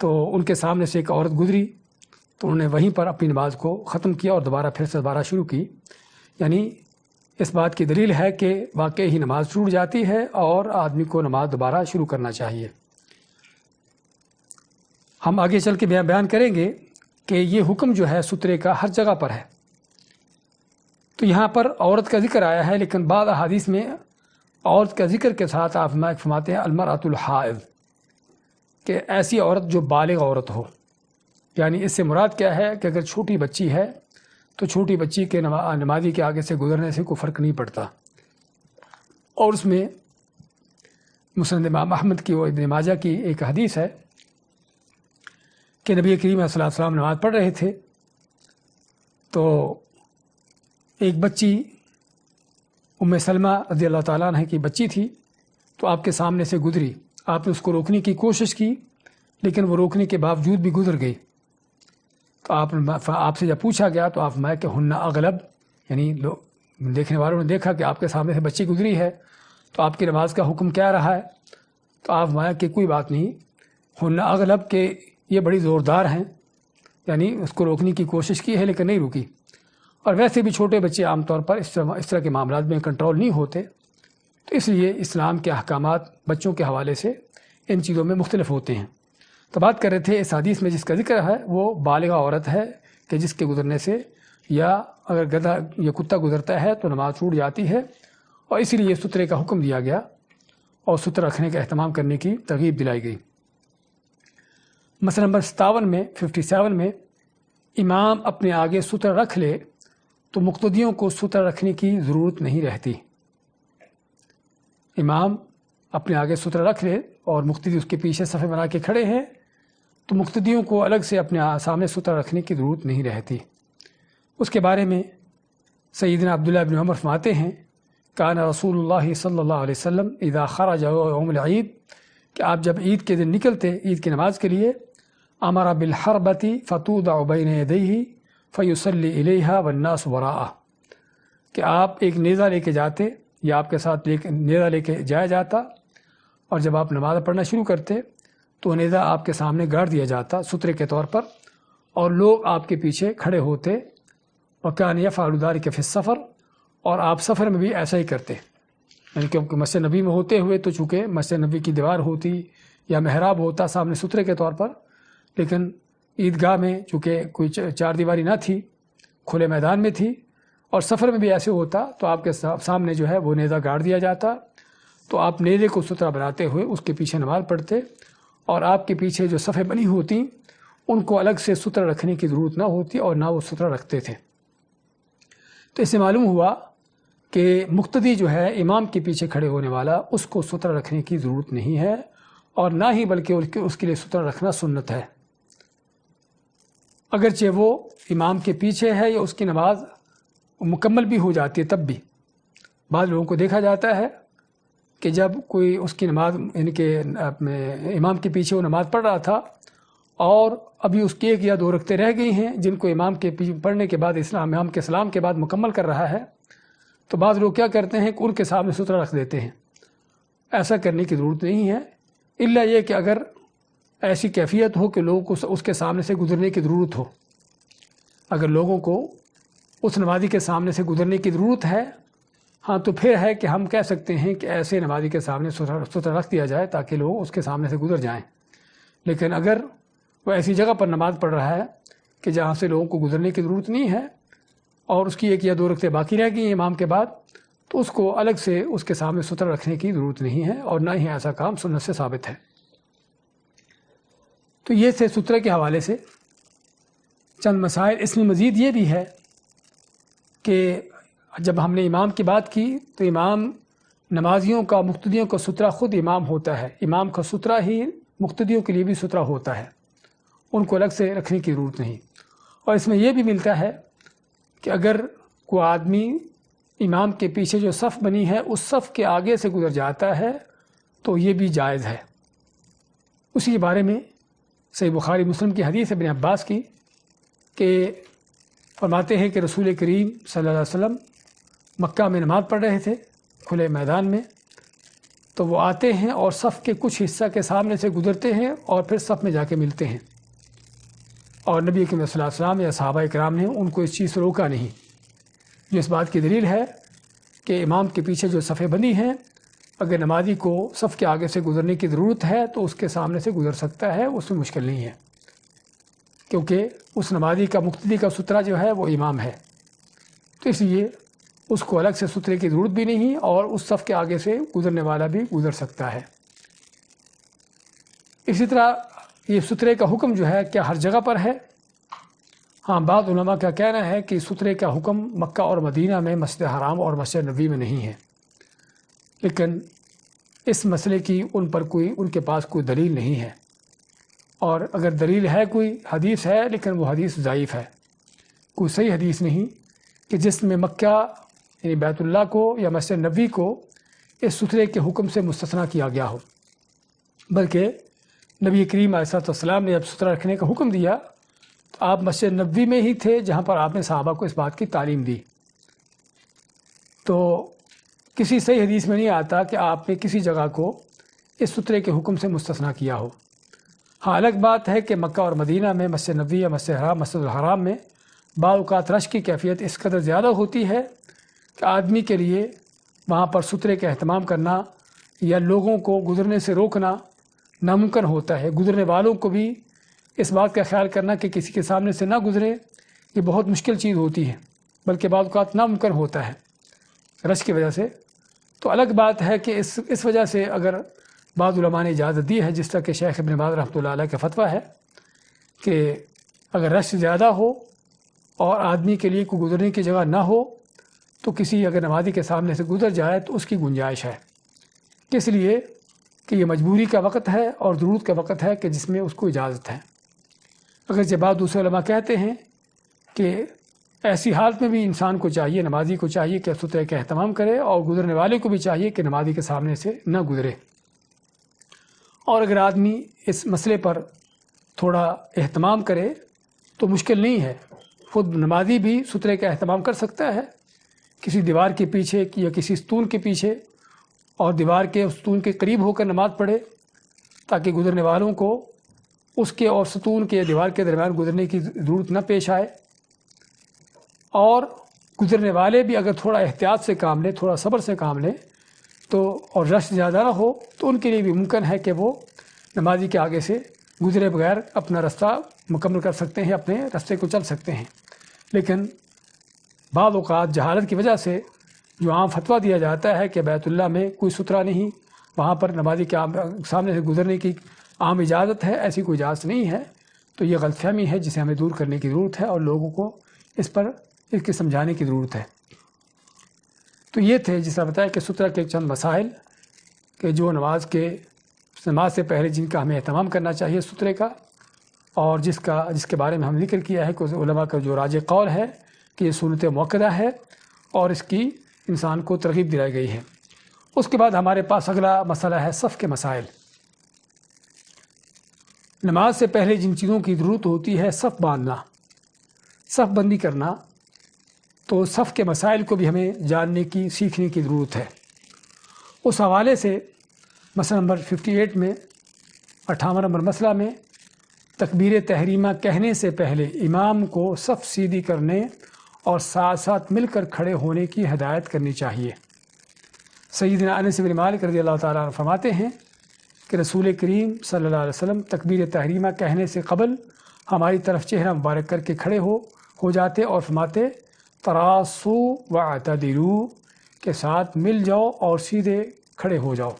S1: تو ان کے سامنے سے ایک عورت گزری تو انہوں نے وہیں پر اپنی نماز کو ختم کیا اور پھر سے دوبارہ شروع کی۔ یعنی اس بات کی دلیل ہے کہ واقعی ہی نماز ٹوٹ جاتی ہے اور آدمی کو نماز دوبارہ شروع کرنا چاہیے۔ ہم آگے چل کے بیان کریں گے کہ یہ حکم جو ہے سترے کا ہر جگہ پر ہے۔ تو یہاں پر عورت کا ذکر آیا ہے، لیکن بعض احادیث میں عورت کا ذکر کے ساتھ آپ فرماتے ہیں المرأۃ الحائض، کہ ایسی عورت جو بالغ عورت ہو۔ یعنی اس سے مراد کیا ہے کہ اگر چھوٹی بچی ہے تو چھوٹی بچی کے نمازی کے آگے سے گزرنے سے کوئی فرق نہیں پڑتا۔ اور اس میں مسند امام احمد کی و ابن ماجہ کی ایک حدیث ہے کہ نبی کریم صلی اللہ علیہ وسلم نماز پڑھ رہے تھے تو ایک بچی ام سلمہ رضی اللہ تعالیٰ عنہ کی بچی تھی، تو آپ کے سامنے سے گزری، آپ نے اس کو روکنے کی کوشش کی لیکن وہ روکنے کے باوجود بھی گزر گئی۔ تو آپ سے جب پوچھا گیا تو آپ فرمایا کہ ہن اغلب، یعنی دیکھنے والوں نے دیکھا کہ آپ کے سامنے سے بچی گزری ہے تو آپ کی نماز کا حکم کیا رہا ہے؟ تو آپ فرمایا کہ کوئی بات نہیں، ہن اغلب کہ یہ بڑی زوردار ہیں، یعنی اس کو روکنے کی کوشش کی ہے لیکن نہیں رکی۔ اور ویسے بھی چھوٹے بچے عام طور پر اس طرح کے معاملات میں کنٹرول نہیں ہوتے، تو اس لیے اسلام کے احکامات بچوں کے حوالے سے ان چیزوں میں مختلف ہوتے ہیں۔ تو بات کر رہے تھے اس حدیث میں جس کا ذکر ہے وہ بالغہ عورت ہے کہ جس کے گزرنے سے یا اگر گدھا یا کتا گزرتا ہے تو نماز چھوٹ جاتی ہے، اور اسی لیے سترے کا حکم دیا گیا اور ستر رکھنے کا اہتمام کرنے کی ترغیب دلائی گئی۔ مسئلہ نمبر 57 میں امام اپنے آگے ستر رکھ لے تو مقتدیوں کو ستر رکھنے کی ضرورت نہیں رہتی۔ امام اپنے آگے ستر رکھ لے اور مقتدی اس کے پیچھے صفحے بنا کے کھڑے ہیں تو مقتدیوں کو الگ سے اپنے سامنے ستر رکھنے کی ضرورت نہیں رہتی۔ اس کے بارے میں سیدنا عبداللہ بن عمر فرماتے ہیں کان رسول اللہ صلی اللہ علیہ وسلم اذا خرج یوم العید کہ آپ جب عید کے دن نکلتے عید کی نماز کے لیے امر بالحربۃ فتوضع بین یدیہ فیصلی الیہا والناس وراءہ کہ آپ ایک نیزہ لے کے جاتے یا آپ کے ساتھ نیزہ لے کے جایا جاتا، اور جب آپ نماز پڑھنا شروع کرتے تو نیزہ آپ کے سامنے گاڑ دیا جاتا سترے کے طور پر، اور لوگ آپ کے پیچھے کھڑے ہوتے، وکان یفعل ذلک فی السفر، اور آپ سفر میں بھی ایسا ہی کرتے، یعنی کہ مسجد نبی میں ہوتے ہوئے تو چونکہ مسجد نبی کی دیوار ہوتی یا محراب ہوتا سامنے سترے کے طور پر، لیکن عیدگاہ میں چونکہ کوئی چار دیواری نہ تھی، کھلے میدان میں تھی، اور سفر میں بھی ایسے ہوتا تو آپ کے سامنے جو ہے وہ نیزہ گاڑ دیا جاتا، تو آپ نیزے کو سترا بناتے ہوئے اس کے پیچھے نماز پڑھتے، اور آپ کے پیچھے جو صفحے بنی ہوتی ان کو الگ سے سترا رکھنے کی ضرورت نہ ہوتی اور نہ وہ سترا رکھتے تھے۔ تو اس سے معلوم ہوا کہ مقتدی جو ہے امام کے پیچھے کھڑے ہونے والا اس کو سترا رکھنے کی ضرورت نہیں ہے، اور نہ ہی بلکہ اس کے لیے سترا رکھنا سنت ہے، اگرچہ وہ امام کے پیچھے ہے یا اس کی نماز مکمل بھی ہو جاتی ہے تب بھی۔ بعض لوگوں کو دیکھا جاتا ہے کہ جب کوئی اس کی نماز یعنی کہ امام کے پیچھے وہ نماز پڑھ رہا تھا اور ابھی اس کی 1 یا 2 رکعتیں رہ گئی ہیں جن کو امام کے پیچھے پڑھنے کے بعد امام کے سلام کے بعد مکمل کر رہا ہے، تو بعض لوگ کیا کرتے ہیں کہ ان کے سامنے سترا رکھ دیتے ہیں۔ ایسا کرنے کی ضرورت نہیں ہے، الا یہ کہ اگر ایسی کیفیت ہو کہ لوگوں کو اس کے سامنے سے گزرنے کی ضرورت ہو۔ اگر لوگوں کو اس نمازی کے سامنے سے گزرنے کی ضرورت ہے، ہاں تو پھر ہے کہ ہم کہہ سکتے ہیں کہ ایسے نمازی کے سامنے سترا رکھ دیا جائے تاکہ لوگ اس کے سامنے سے گزر جائیں۔ لیکن اگر وہ ایسی جگہ پر نماز پڑھ رہا ہے کہ جہاں سے لوگوں کو گزرنے کی ضرورت نہیں ہے اور اس کی 1 یا 2 رکعتیں باقی رہ گئی ہیں امام کے بعد، تو اس کو الگ سے اس کے سامنے سترا رکھنے کی ضرورت نہیں ہے، اور نہ ہی ایسا کام سنت سے ثابت ہے۔ تو یہ سے سترے کے حوالے سے چند مسائل۔ اس میں مزید یہ بھی ہے کہ جب ہم نے امام کی بات کی تو امام نمازیوں کا مقتدیوں کا سترا خود امام ہوتا ہے، امام کا سترا ہی مقتدیوں کے لیے بھی سترا ہوتا ہے، ان کو الگ سے رکھنے کی ضرورت نہیں۔ اور اس میں یہ بھی ملتا ہے کہ اگر کوئی آدمی امام کے پیچھے جو صف بنی ہے اس صف کے آگے سے گزر جاتا ہے تو یہ بھی جائز ہے۔ اسی کے بارے میں صحیح بخاری مسلم کی حدیث ابن عباس کی کہ فرماتے ہیں کہ رسول کریم صلی اللہ علیہ وسلم مکہ میں نماز پڑھ رہے تھے کھلے میدان میں، تو وہ آتے ہیں اور صف کے کچھ حصہ کے سامنے سے گزرتے ہیں اور پھر صف میں جا کے ملتے ہیں، اور نبی کریم صلی اللہ علیہ وسلم یا صحابہ کرام نے ان کو اس چیز سے روکا نہیں، جو اس بات کی دلیل ہے کہ امام کے پیچھے جو صفیں بندی ہیں اگر نمازی کو صف کے آگے سے گزرنے کی ضرورت ہے تو اس کے سامنے سے گزر سکتا ہے، اس میں مشکل نہیں ہے، کیونکہ اس نمازی کا مقتدی کا سترا جو ہے وہ امام ہے، تو اس لیے اس کو الگ سے سترے کی ضرورت بھی نہیں، اور اس صف کے آگے سے گزرنے والا بھی گزر سکتا ہے۔ اسی طرح یہ سترے کا حکم جو ہے کیا ہر جگہ پر ہے؟ ہاں، بعض علماء کا کہنا ہے کہ سترے کا حکم مکہ اور مدینہ میں مسجد حرام اور مسجد نبوی میں نہیں ہے، لیکن اس مسئلے کی ان کے پاس کوئی دلیل نہیں ہے، اور اگر دلیل ہے کوئی حدیث ہے لیکن وہ حدیث ضعیف ہے، کوئی صحیح حدیث نہیں کہ جس میں مکہ یعنی بیت اللہ کو یا مسجد نبوی کو اس سترے کے حکم سے مستثنیٰ کیا گیا ہو، بلکہ نبی کریم علیہ السلام نے جب سترا رکھنے کا حکم دیا تو آپ مسجد نبوی میں ہی تھے جہاں پر آپ نے صحابہ کو اس بات کی تعلیم دی، تو کسی صحیح حدیث میں نہیں آتا کہ آپ نے کسی جگہ کو اس سترے کے حکم سے مستثنیٰ کیا ہو۔ ہاں، الگ بات ہے کہ مکہ اور مدینہ میں مسجد نبوی یا مسجد الحرام میں بعض اوقات رش کی کیفیت اس قدر زیادہ ہوتی ہے کہ آدمی کے لیے وہاں پر سترے کا اہتمام کرنا یا لوگوں کو گزرنے سے روکنا ناممکن ہوتا ہے۔ گزرنے والوں کو بھی اس بات کا خیال کرنا کہ کسی کے سامنے سے نہ گزرے، یہ بہت مشکل چیز ہوتی ہے، بلکہ بعض اوقات ناممکن ہوتا ہے رش کی وجہ سے۔ تو الگ بات ہے کہ اس وجہ سے اگر بعض علماء نے اجازت دی ہے، جس طرح کہ شیخ ابن باز رحمۃ اللہ علیہ کا فتویٰ ہے کہ اگر رش زیادہ ہو اور آدمی کے لیے کوئی گزرنے کی جگہ نہ ہو تو کسی اگر نمازی کے سامنے سے گزر جائے تو اس کی گنجائش ہے، اس لیے کہ یہ مجبوری کا وقت ہے اور ضرورت کا وقت ہے کہ جس میں اس کو اجازت ہے۔ اگرچہ بعض دوسرے علماء کہتے ہیں کہ ایسی حالت میں بھی انسان کو چاہیے، نمازی کو چاہیے کہ سترے کا اہتمام کرے، اور گزرنے والے کو بھی چاہیے کہ نمازی کے سامنے سے نہ گزرے۔ اور اگر آدمی اس مسئلے پر تھوڑا اہتمام کرے تو مشکل نہیں ہے، خود نمازی بھی سترے کا اہتمام کر سکتا ہے، کسی دیوار کے پیچھے یا کسی ستون کے پیچھے، اور دیوار کے ستون کے قریب ہو کر نماز پڑھے تاکہ گزرنے والوں کو اس کے اور ستون کے دیوار کے درمیان گزرنے کی ضرورت نہ پیش آئے۔ اور گزرنے والے بھی اگر تھوڑا احتیاط سے کام لیں، تھوڑا صبر سے کام لیں تو، اور رش زیادہ نہ ہو تو ان کے لیے بھی ممکن ہے کہ وہ نمازی کے آگے سے گزرے بغیر اپنا رستہ مکمل کر سکتے ہیں، اپنے رستے کو چل سکتے ہیں۔ لیکن بعض اوقات جہالت کی وجہ سے جو عام فتویٰ دیا جاتا ہے کہ بیت اللہ میں کوئی سترا نہیں، وہاں پر نمازی کے سامنے سے گزرنے کی عام اجازت ہے، ایسی کوئی اجازت نہیں ہے، تو یہ غلط فہمی ہے جسے ہمیں دور کرنے کی ضرورت ہے اور لوگوں کو اس کے سمجھانے کی ضرورت ہے۔ تو یہ تھے جس طرح بتایا کہ سترہ کے چند مسائل کہ جو نماز سے پہلے جن کا ہمیں اہتمام کرنا چاہیے سترے کا، اور جس کے بارے میں ہم ذکر کیا ہے کہ علماء کا جو راجح قول ہے کہ یہ سنت مؤکدہ ہے اور اس کی انسان کو ترغیب دلائی گئی ہے۔ اس کے بعد ہمارے پاس اگلا مسئلہ ہے صف کے مسائل۔ نماز سے پہلے جن چیزوں کی ضرورت ہوتی ہے، صف باندھنا، صف بندی کرنا، تو صف کے مسائل کو بھی ہمیں جاننے کی، سیکھنے کی ضرورت ہے۔ اس حوالے سے مسئلہ نمبر 58 میں، 58 نمبر مسئلہ میں، تکبیر تحریمہ کہنے سے پہلے امام کو صف سیدھی کرنے اور ساتھ ساتھ مل کر کھڑے ہونے کی ہدایت کرنی چاہیے۔ سیدنا انس بن مالک رضی اللہ تعالیٰ عنہ فرماتے ہیں کہ رسول کریم صلی اللہ علیہ وسلم تکبیر تحریمہ کہنے سے قبل ہماری طرف چہرہ مبارک کر کے کھڑے ہو جاتے اور فرماتے تراسو واعتدلوا کے ساتھ مل جاؤ اور سیدھے کھڑے ہو جاؤ۔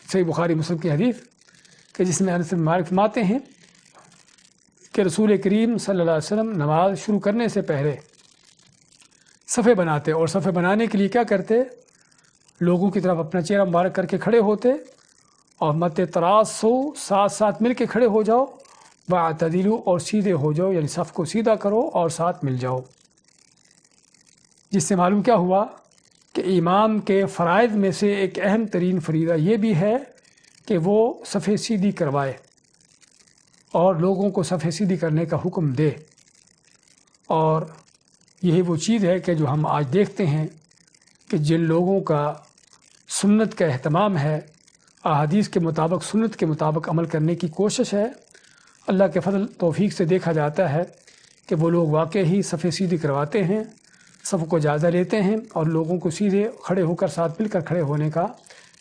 S1: صحیح بخاری مسلم کی حدیث کہ جس میں انس بن مالک فرماتے ہیں کہ رسول کریم صلی اللہ علیہ وسلم نماز شروع کرنے سے پہلے صفے بناتے، اور صفے بنانے کے لیے کیا کرتے، لوگوں کی طرف اپنا چہرہ مبارک کر کے کھڑے ہوتے اور مت تراسو ساتھ ساتھ مل کے کھڑے ہو جاؤ، واعتدلوا اور سیدھے ہو جاؤ، یعنی صف کو سیدھا کرو اور ساتھ مل جاؤ۔ جس سے معلوم کیا ہوا کہ امام کے فرائض میں سے ایک اہم ترین فریضہ یہ بھی ہے کہ وہ صفیں سیدھی کروائے اور لوگوں کو صفیں سیدھی کرنے کا حکم دے۔ اور یہی وہ چیز ہے کہ جو ہم آج دیکھتے ہیں کہ جن لوگوں کا سنت کا اہتمام ہے، احادیث کے مطابق، سنت کے مطابق عمل کرنے کی کوشش ہے، اللہ کے فضل توفیق سے دیکھا جاتا ہے کہ وہ لوگ واقعی صفیں سیدھی کرواتے ہیں، صف کو جائزہ لیتے ہیں اور لوگوں کو سیدھے کھڑے ہو کر ساتھ مل کر کھڑے ہونے کا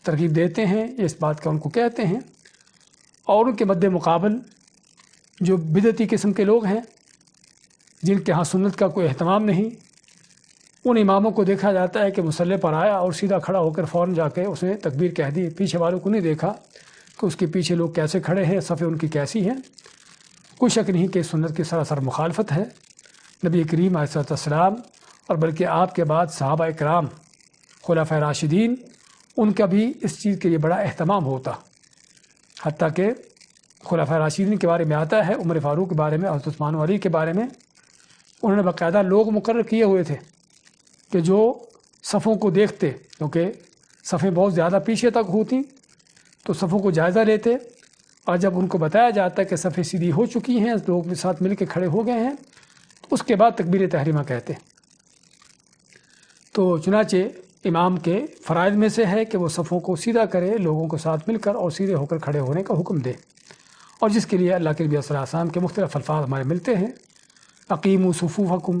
S1: ترغیب دیتے ہیں، اس بات کا ان کو کہتے ہیں۔ اور ان کے مد مقابل جو بدعتی قسم کے لوگ ہیں جن کے ہاں سنت کا کوئی اہتمام نہیں، ان اماموں کو دیکھا جاتا ہے کہ مصلی پر آیا اور سیدھا کھڑا ہو کر فوراً جا کے اس نے تکبیر کہہ دی، پیچھے والوں کو نہیں دیکھا کہ اس کے پیچھے لوگ کیسے کھڑے ہیں، صفیں ان کی کیسی ہیں۔ کوئی شک نہیں کہ سنت کی سراسر مخالفت ہے۔ نبی کریم علیہ السلام اور بلکہ آپ کے بعد صحابہ کرام، خلفائے راشدین، ان کا بھی اس چیز کے لیے بڑا اہتمام ہوتا، حتیٰ کہ خلفائے راشدین کے بارے میں آتا ہے، عمر فاروق کے بارے میں، حضرت عثمان و علی کے بارے میں، انہوں نے باقاعدہ لوگ مقرر کیے ہوئے تھے کہ جو صفوں کو دیکھتے، کیونکہ صفیں بہت زیادہ پیچھے تک ہوتی، تو صفوں کو جائزہ لیتے، اور جب ان کو بتایا جاتا ہے کہ صفیں سیدھی ہو چکی ہیں، لوگ کے ساتھ مل کے کھڑے ہو گئے ہیں، تو اس کے بعد تکبیر تحریمہ کہتے۔ تو چنانچہ امام کے فرائض میں سے ہے کہ وہ صفوں کو سیدھا کرے، لوگوں کو ساتھ مل کر اور سیدھے ہو کر کھڑے ہونے کا حکم دے، اور جس کے لیے اللہ کے نبی صلی اللہ علیہ وسلم کے مختلف الفاظ ہمارے ملتے ہیں، اقیموا صفوفکم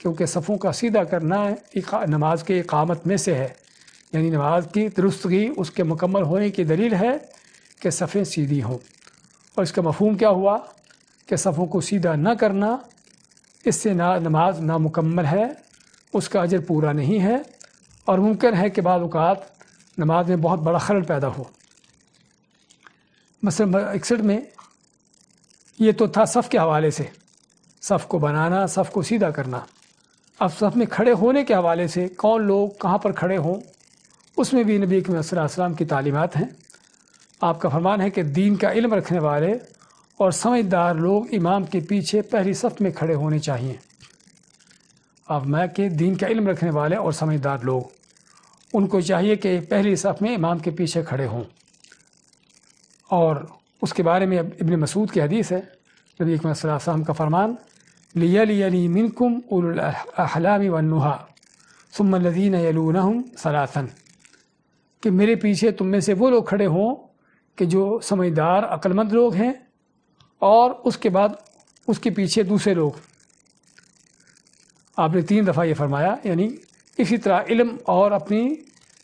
S1: کیونکہ صفوں کا سیدھا کرنا نماز کے اقامت میں سے ہے، یعنی نماز کی درستگی اس کے مکمل ہونے کی دلیل ہے کہ صفیں سیدھی ہوں۔ اور اس کا مفہوم کیا ہوا کہ صفوں کو سیدھا نہ کرنا، اس سے نماز نامکمل ہے، اس کا اجر پورا نہیں ہے، اور ممکن ہے کہ بعض اوقات نماز میں بہت بڑا خلل پیدا ہو۔ مثلا 61 میں یہ تو تھا صف کے حوالے سے، صف کو بنانا، صف کو سیدھا کرنا۔ اب صف میں کھڑے ہونے کے حوالے سے کون لوگ کہاں پر کھڑے ہوں، اس میں بھی نبی کریم صلی اللہ علیہ وسلم کی تعلیمات ہیں۔ آپ کا فرمان ہے کہ دین کا علم رکھنے والے اور سمجھدار لوگ امام کے پیچھے پہلی صف میں کھڑے ہونے چاہیے۔ اب میں کہ دین کا علم رکھنے والے اور سمجھدار لوگ، ان کو چاہیے کہ پہلی صف میں امام کے پیچھے کھڑے ہوں۔ اور اس کے بارے میں ابن مسعود کی حدیث ہے، نبی کریم صلی اللہ علیہ وسلم کا فرمان، لِيَلِيَنِي مِنْكُمْ أُولُو الْأَحْلَامِ وَالنُّهَىٰ ثُمَّ الَّذِينَ يَلُونَهُمْ ثَلَاثًا، کہ میرے پیچھے تم میں سے وہ لوگ کھڑے ہوں کہ جو سمجھدار عقل مند لوگ ہیں، اور اس کے بعد اس کے پیچھے دوسرے لوگ۔ آپ نے 3 دفعہ یہ فرمایا، یعنی اسی طرح علم اور اپنی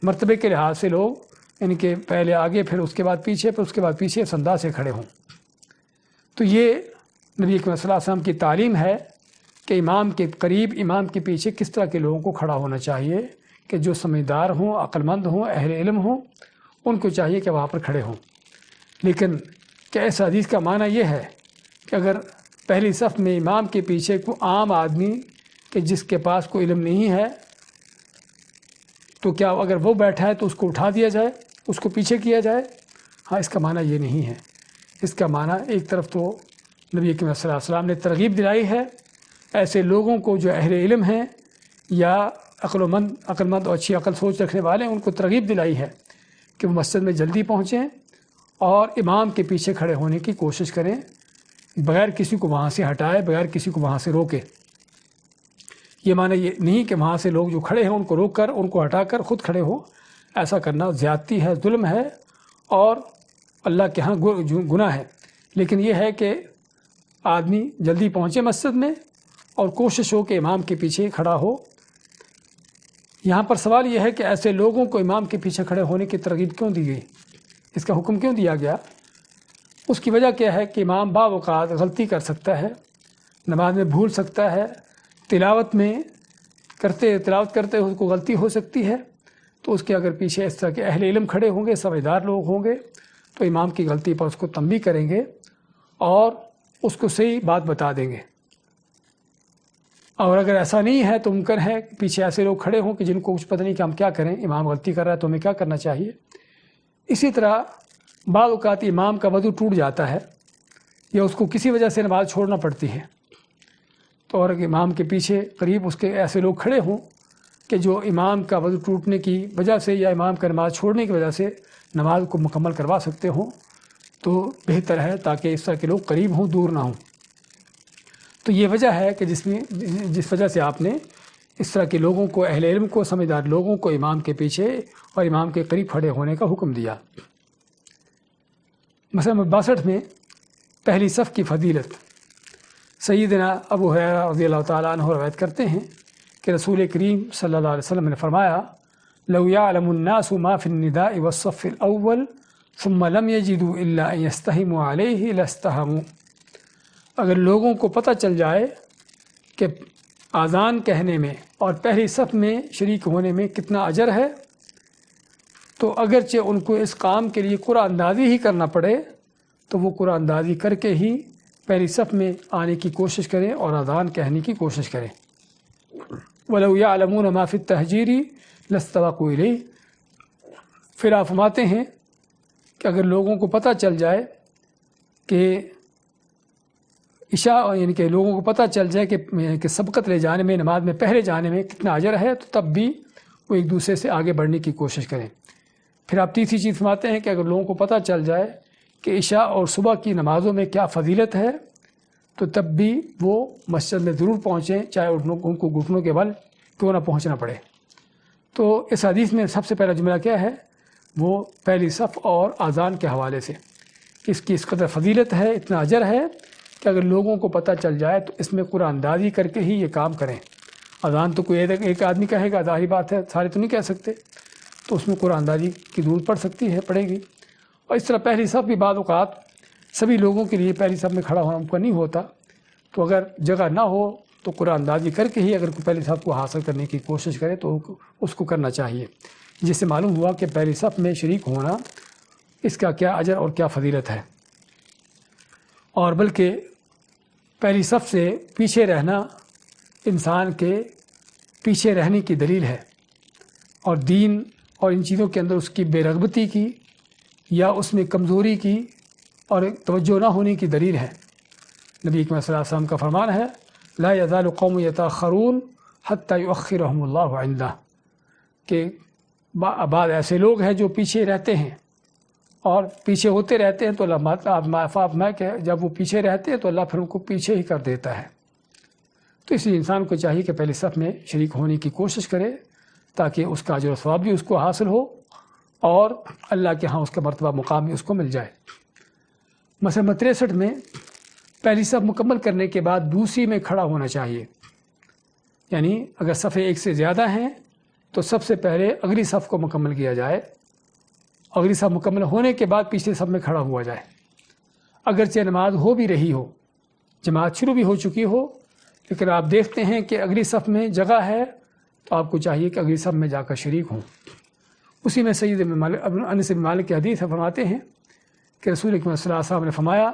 S1: مرتبے کے لحاظ سے لوگ، یعنی کہ پہلے آگے، پھر اس کے بعد پیچھے، پھر اس کے بعد پیچھے، اس انداز سے کھڑے ہوں۔ تو یہ نبی کریم صلی اللہ علیہ وسلم کی تعلیم ہے کہ امام کے قریب، امام کے پیچھے کس طرح کے لوگوں کو کھڑا ہونا چاہیے، کہ جو سمجھدار ہوں، عقل مند ہوں، اہل علم ہوں، ان کو چاہیے کہ وہاں پر کھڑے ہوں۔ لیکن کیا اس حدیث کا معنی یہ ہے کہ اگر پہلی صف میں امام کے پیچھے کوئی عام آدمی کہ جس کے پاس کوئی علم نہیں ہے، تو کیا اگر وہ بیٹھا ہے تو اس کو اٹھا دیا جائے، اس کو پیچھے کیا جائے؟ ہاں، اس کا معنی یہ نہیں ہے۔ اس کا معنی ایک طرف تو نبی کریم صلی اللہ علیہ وسلم نے ترغیب دلائی ہے ایسے لوگوں کو جو اہل علم ہیں یا عقل مند اور اچھی عقل سوچ رکھنے والے ہیں، ان کو ترغیب دلائی ہے کہ وہ مسجد میں جلدی پہنچیں اور امام کے پیچھے کھڑے ہونے کی کوشش کریں، بغیر کسی کو وہاں سے ہٹائے، بغیر کسی کو وہاں سے روکے۔ یہ معنی یہ نہیں کہ وہاں سے لوگ جو کھڑے ہیں ان کو روک کر، ان کو ہٹا کر خود کھڑے ہو۔ ایسا کرنا زیادتی ہے، ظلم ہے، اور اللہ کے ہاں گناہ ہے۔ لیکن یہ ہے کہ آدمی جلدی پہنچے مسجد میں اور کوشش ہو کہ امام کے پیچھے کھڑا ہو۔ یہاں پر سوال یہ ہے کہ ایسے لوگوں کو امام کے پیچھے کھڑے ہونے کی ترغیب کیوں دی گئی، اس کا حکم کیوں دیا گیا؟ اس کی وجہ کیا ہے کہ امام بعض اوقات غلطی کر سکتا ہے، نماز میں بھول سکتا ہے، تلاوت کرتے اس کو غلطی ہو سکتی ہے، تو اس کے اگر پیچھے اس طرح کے اہل علم کھڑے ہوں گے، سمجھدار لوگ ہوں گے، تو امام کی غلطی پر اس کو تنبیہ کریں گے اور اس کو صحیح بات بتا دیں گے۔ اور اگر ایسا نہیں ہے تو ممکن ہے کہ پیچھے ایسے لوگ کھڑے ہوں کہ جن کو کچھ پتہ نہیں کہ ہم کیا کریں، امام غلطی کر رہا ہے تو ہمیں کیا کرنا چاہیے۔ اسی طرح بعض اوقات امام کا وضو ٹوٹ جاتا ہے یا اس کو کسی وجہ سے نماز چھوڑنا پڑتی ہے، تو اور امام کے پیچھے قریب اس کے ایسے لوگ کھڑے ہوں کہ جو امام کا وضو ٹوٹنے کی وجہ سے یا امام کا نماز چھوڑنے کی وجہ سے نماز کو مکمل کروا سکتے ہوں، تو بہتر ہے تاکہ اس طرح کے لوگ قریب ہوں، دور نہ ہوں۔ تو یہ وجہ ہے کہ جس وجہ سے آپ نے اس طرح کے لوگوں کو، اہل علم کو، سمجھدار لوگوں کو امام کے پیچھے اور امام کے قریب کھڑے ہونے کا حکم دیا۔ مثلا 62 میں پہلی صف کی فضیلت، سیدنا ابو ہریرہ رضی اللہ تعالیٰ عنہ روایت کرتے ہیں کہ رسول کریم صلی اللہ علیہ وسلم نے فرمایا، لو يعلم الناس ما في النداء والصف الأول ثم لم يجدوا إلا أن يستهموا عليه لاستهموا، اگر لوگوں کو پتہ چل جائے کہ اذان کہنے میں اور پہلی صف میں شریک ہونے میں کتنا اجر ہے، تو اگرچہ ان کو اس کام کے لیے قرآن اندازی ہی کرنا پڑے تو وہ قرآن اندازی کر کے ہی پہلی صف میں آنے کی کوشش کریں اور اذان کہنے کی کوشش کریں۔ وَلَوْ يَعْلَمُونَ مَا فِي التَّهْجِيرِ لَاسْتَبَقُوا إِلَيْهِ، پھر آپ فرماتے ہیں کہ اگر لوگوں کو پتہ چل جائے کہ عشاء، یعنی کہ لوگوں کو پتہ چل جائے کہ سبقت لے جانے میں، نماز میں پہلے جانے میں کتنا اجر ہے، تو تب بھی وہ ایک دوسرے سے آگے بڑھنے کی کوشش کریں۔ پھر آپ تیسری چیز فرماتے ہیں کہ اگر لوگوں کو پتہ چل جائے کہ عشاء اور صبح کی نمازوں میں کیا فضیلت ہے، تو تب بھی وہ مسجد میں ضرور پہنچیں، چاہے ان کو گھٹنوں کے بل کیوں نہ پہنچنا پڑے۔ تو اس حدیث میں سب سے پہلا جملہ کیا ہے؟ وہ پہلی صف اور اذان کے حوالے سے، اس کی اس قدر فضیلت ہے، اتنا اجر ہے کہ اگر لوگوں کو پتہ چل جائے تو اس میں قرآن اندازی کر کے ہی یہ کام کریں اذان تو کوئی ایک آدمی کہے گا، ظاہری بات ہے سارے تو نہیں کہہ سکتے، تو اس میں قرآن اندازی کی ضرورت پڑ سکتی ہے، پڑے گی۔ اور اس طرح پہلی صف بھی بعض اوقات سبھی لوگوں کے لیے پہلی صف میں کھڑا ہونا ممکن نہیں ہوتا، تو اگر جگہ نہ ہو تو قرآن اندازی کر کے ہی اگر کوئی پہلی صف کو حاصل کرنے کی کوشش کرے تو اس کو کرنا چاہیے، جس سے معلوم ہوا کہ پہلی صف میں شریک ہونا اس کا کیا اجر اور کیا فضیلت ہے۔ اور بلکہ پہلی صف سے پیچھے رہنا انسان کے پیچھے رہنے کی دلیل ہے، اور دین اور ان چیزوں کے اندر اس کی بے رغبتی کی یا اس میں کمزوری کی اور توجہ نہ ہونے کی دلیل ہے۔ نبی اکرم صلی اللہ علیہ وسلم کا فرمان ہے، لا یزال قوم یتأخرون حتی یؤخرهم اللہ عنده، کہ بعض ایسے لوگ ہیں جو پیچھے رہتے ہیں اور پیچھے ہوتے رہتے ہیں، تو اللہ کہ جب وہ پیچھے رہتے ہیں تو اللہ پھر ان کو پیچھے ہی کر دیتا ہے۔ تو اس لیے انسان کو چاہیے کہ پہلی صف میں شریک ہونے کی کوشش کرے، تاکہ اس کا اجر و ثواب بھی اس کو حاصل ہو اور اللہ کے ہاں اس کا مرتبہ مقام بھی اس کو مل جائے۔ مسئلہ نمبر 63 میں پہلی صف مکمل کرنے کے بعد دوسری میں کھڑا ہونا چاہیے، یعنی اگر صفیں ایک سے زیادہ ہیں تو سب سے پہلے اگلی صف کو مکمل کیا جائے، اگلی صف مکمل ہونے کے بعد پچھلی صف میں کھڑا ہوا جائے۔ اگرچہ نماز ہو بھی رہی ہو، جماعت شروع بھی ہو چکی ہو، لیکن آپ دیکھتے ہیں کہ اگلی صف میں جگہ ہے تو آپ کو چاہیے کہ اگلی صف میں جا کر شریک ہوں۔ اسی میں سید انس بن مالک کی حدیث فرماتے ہیں کہ رسول اکرم صلی اللہ علیہ وسلم نے فرمایا،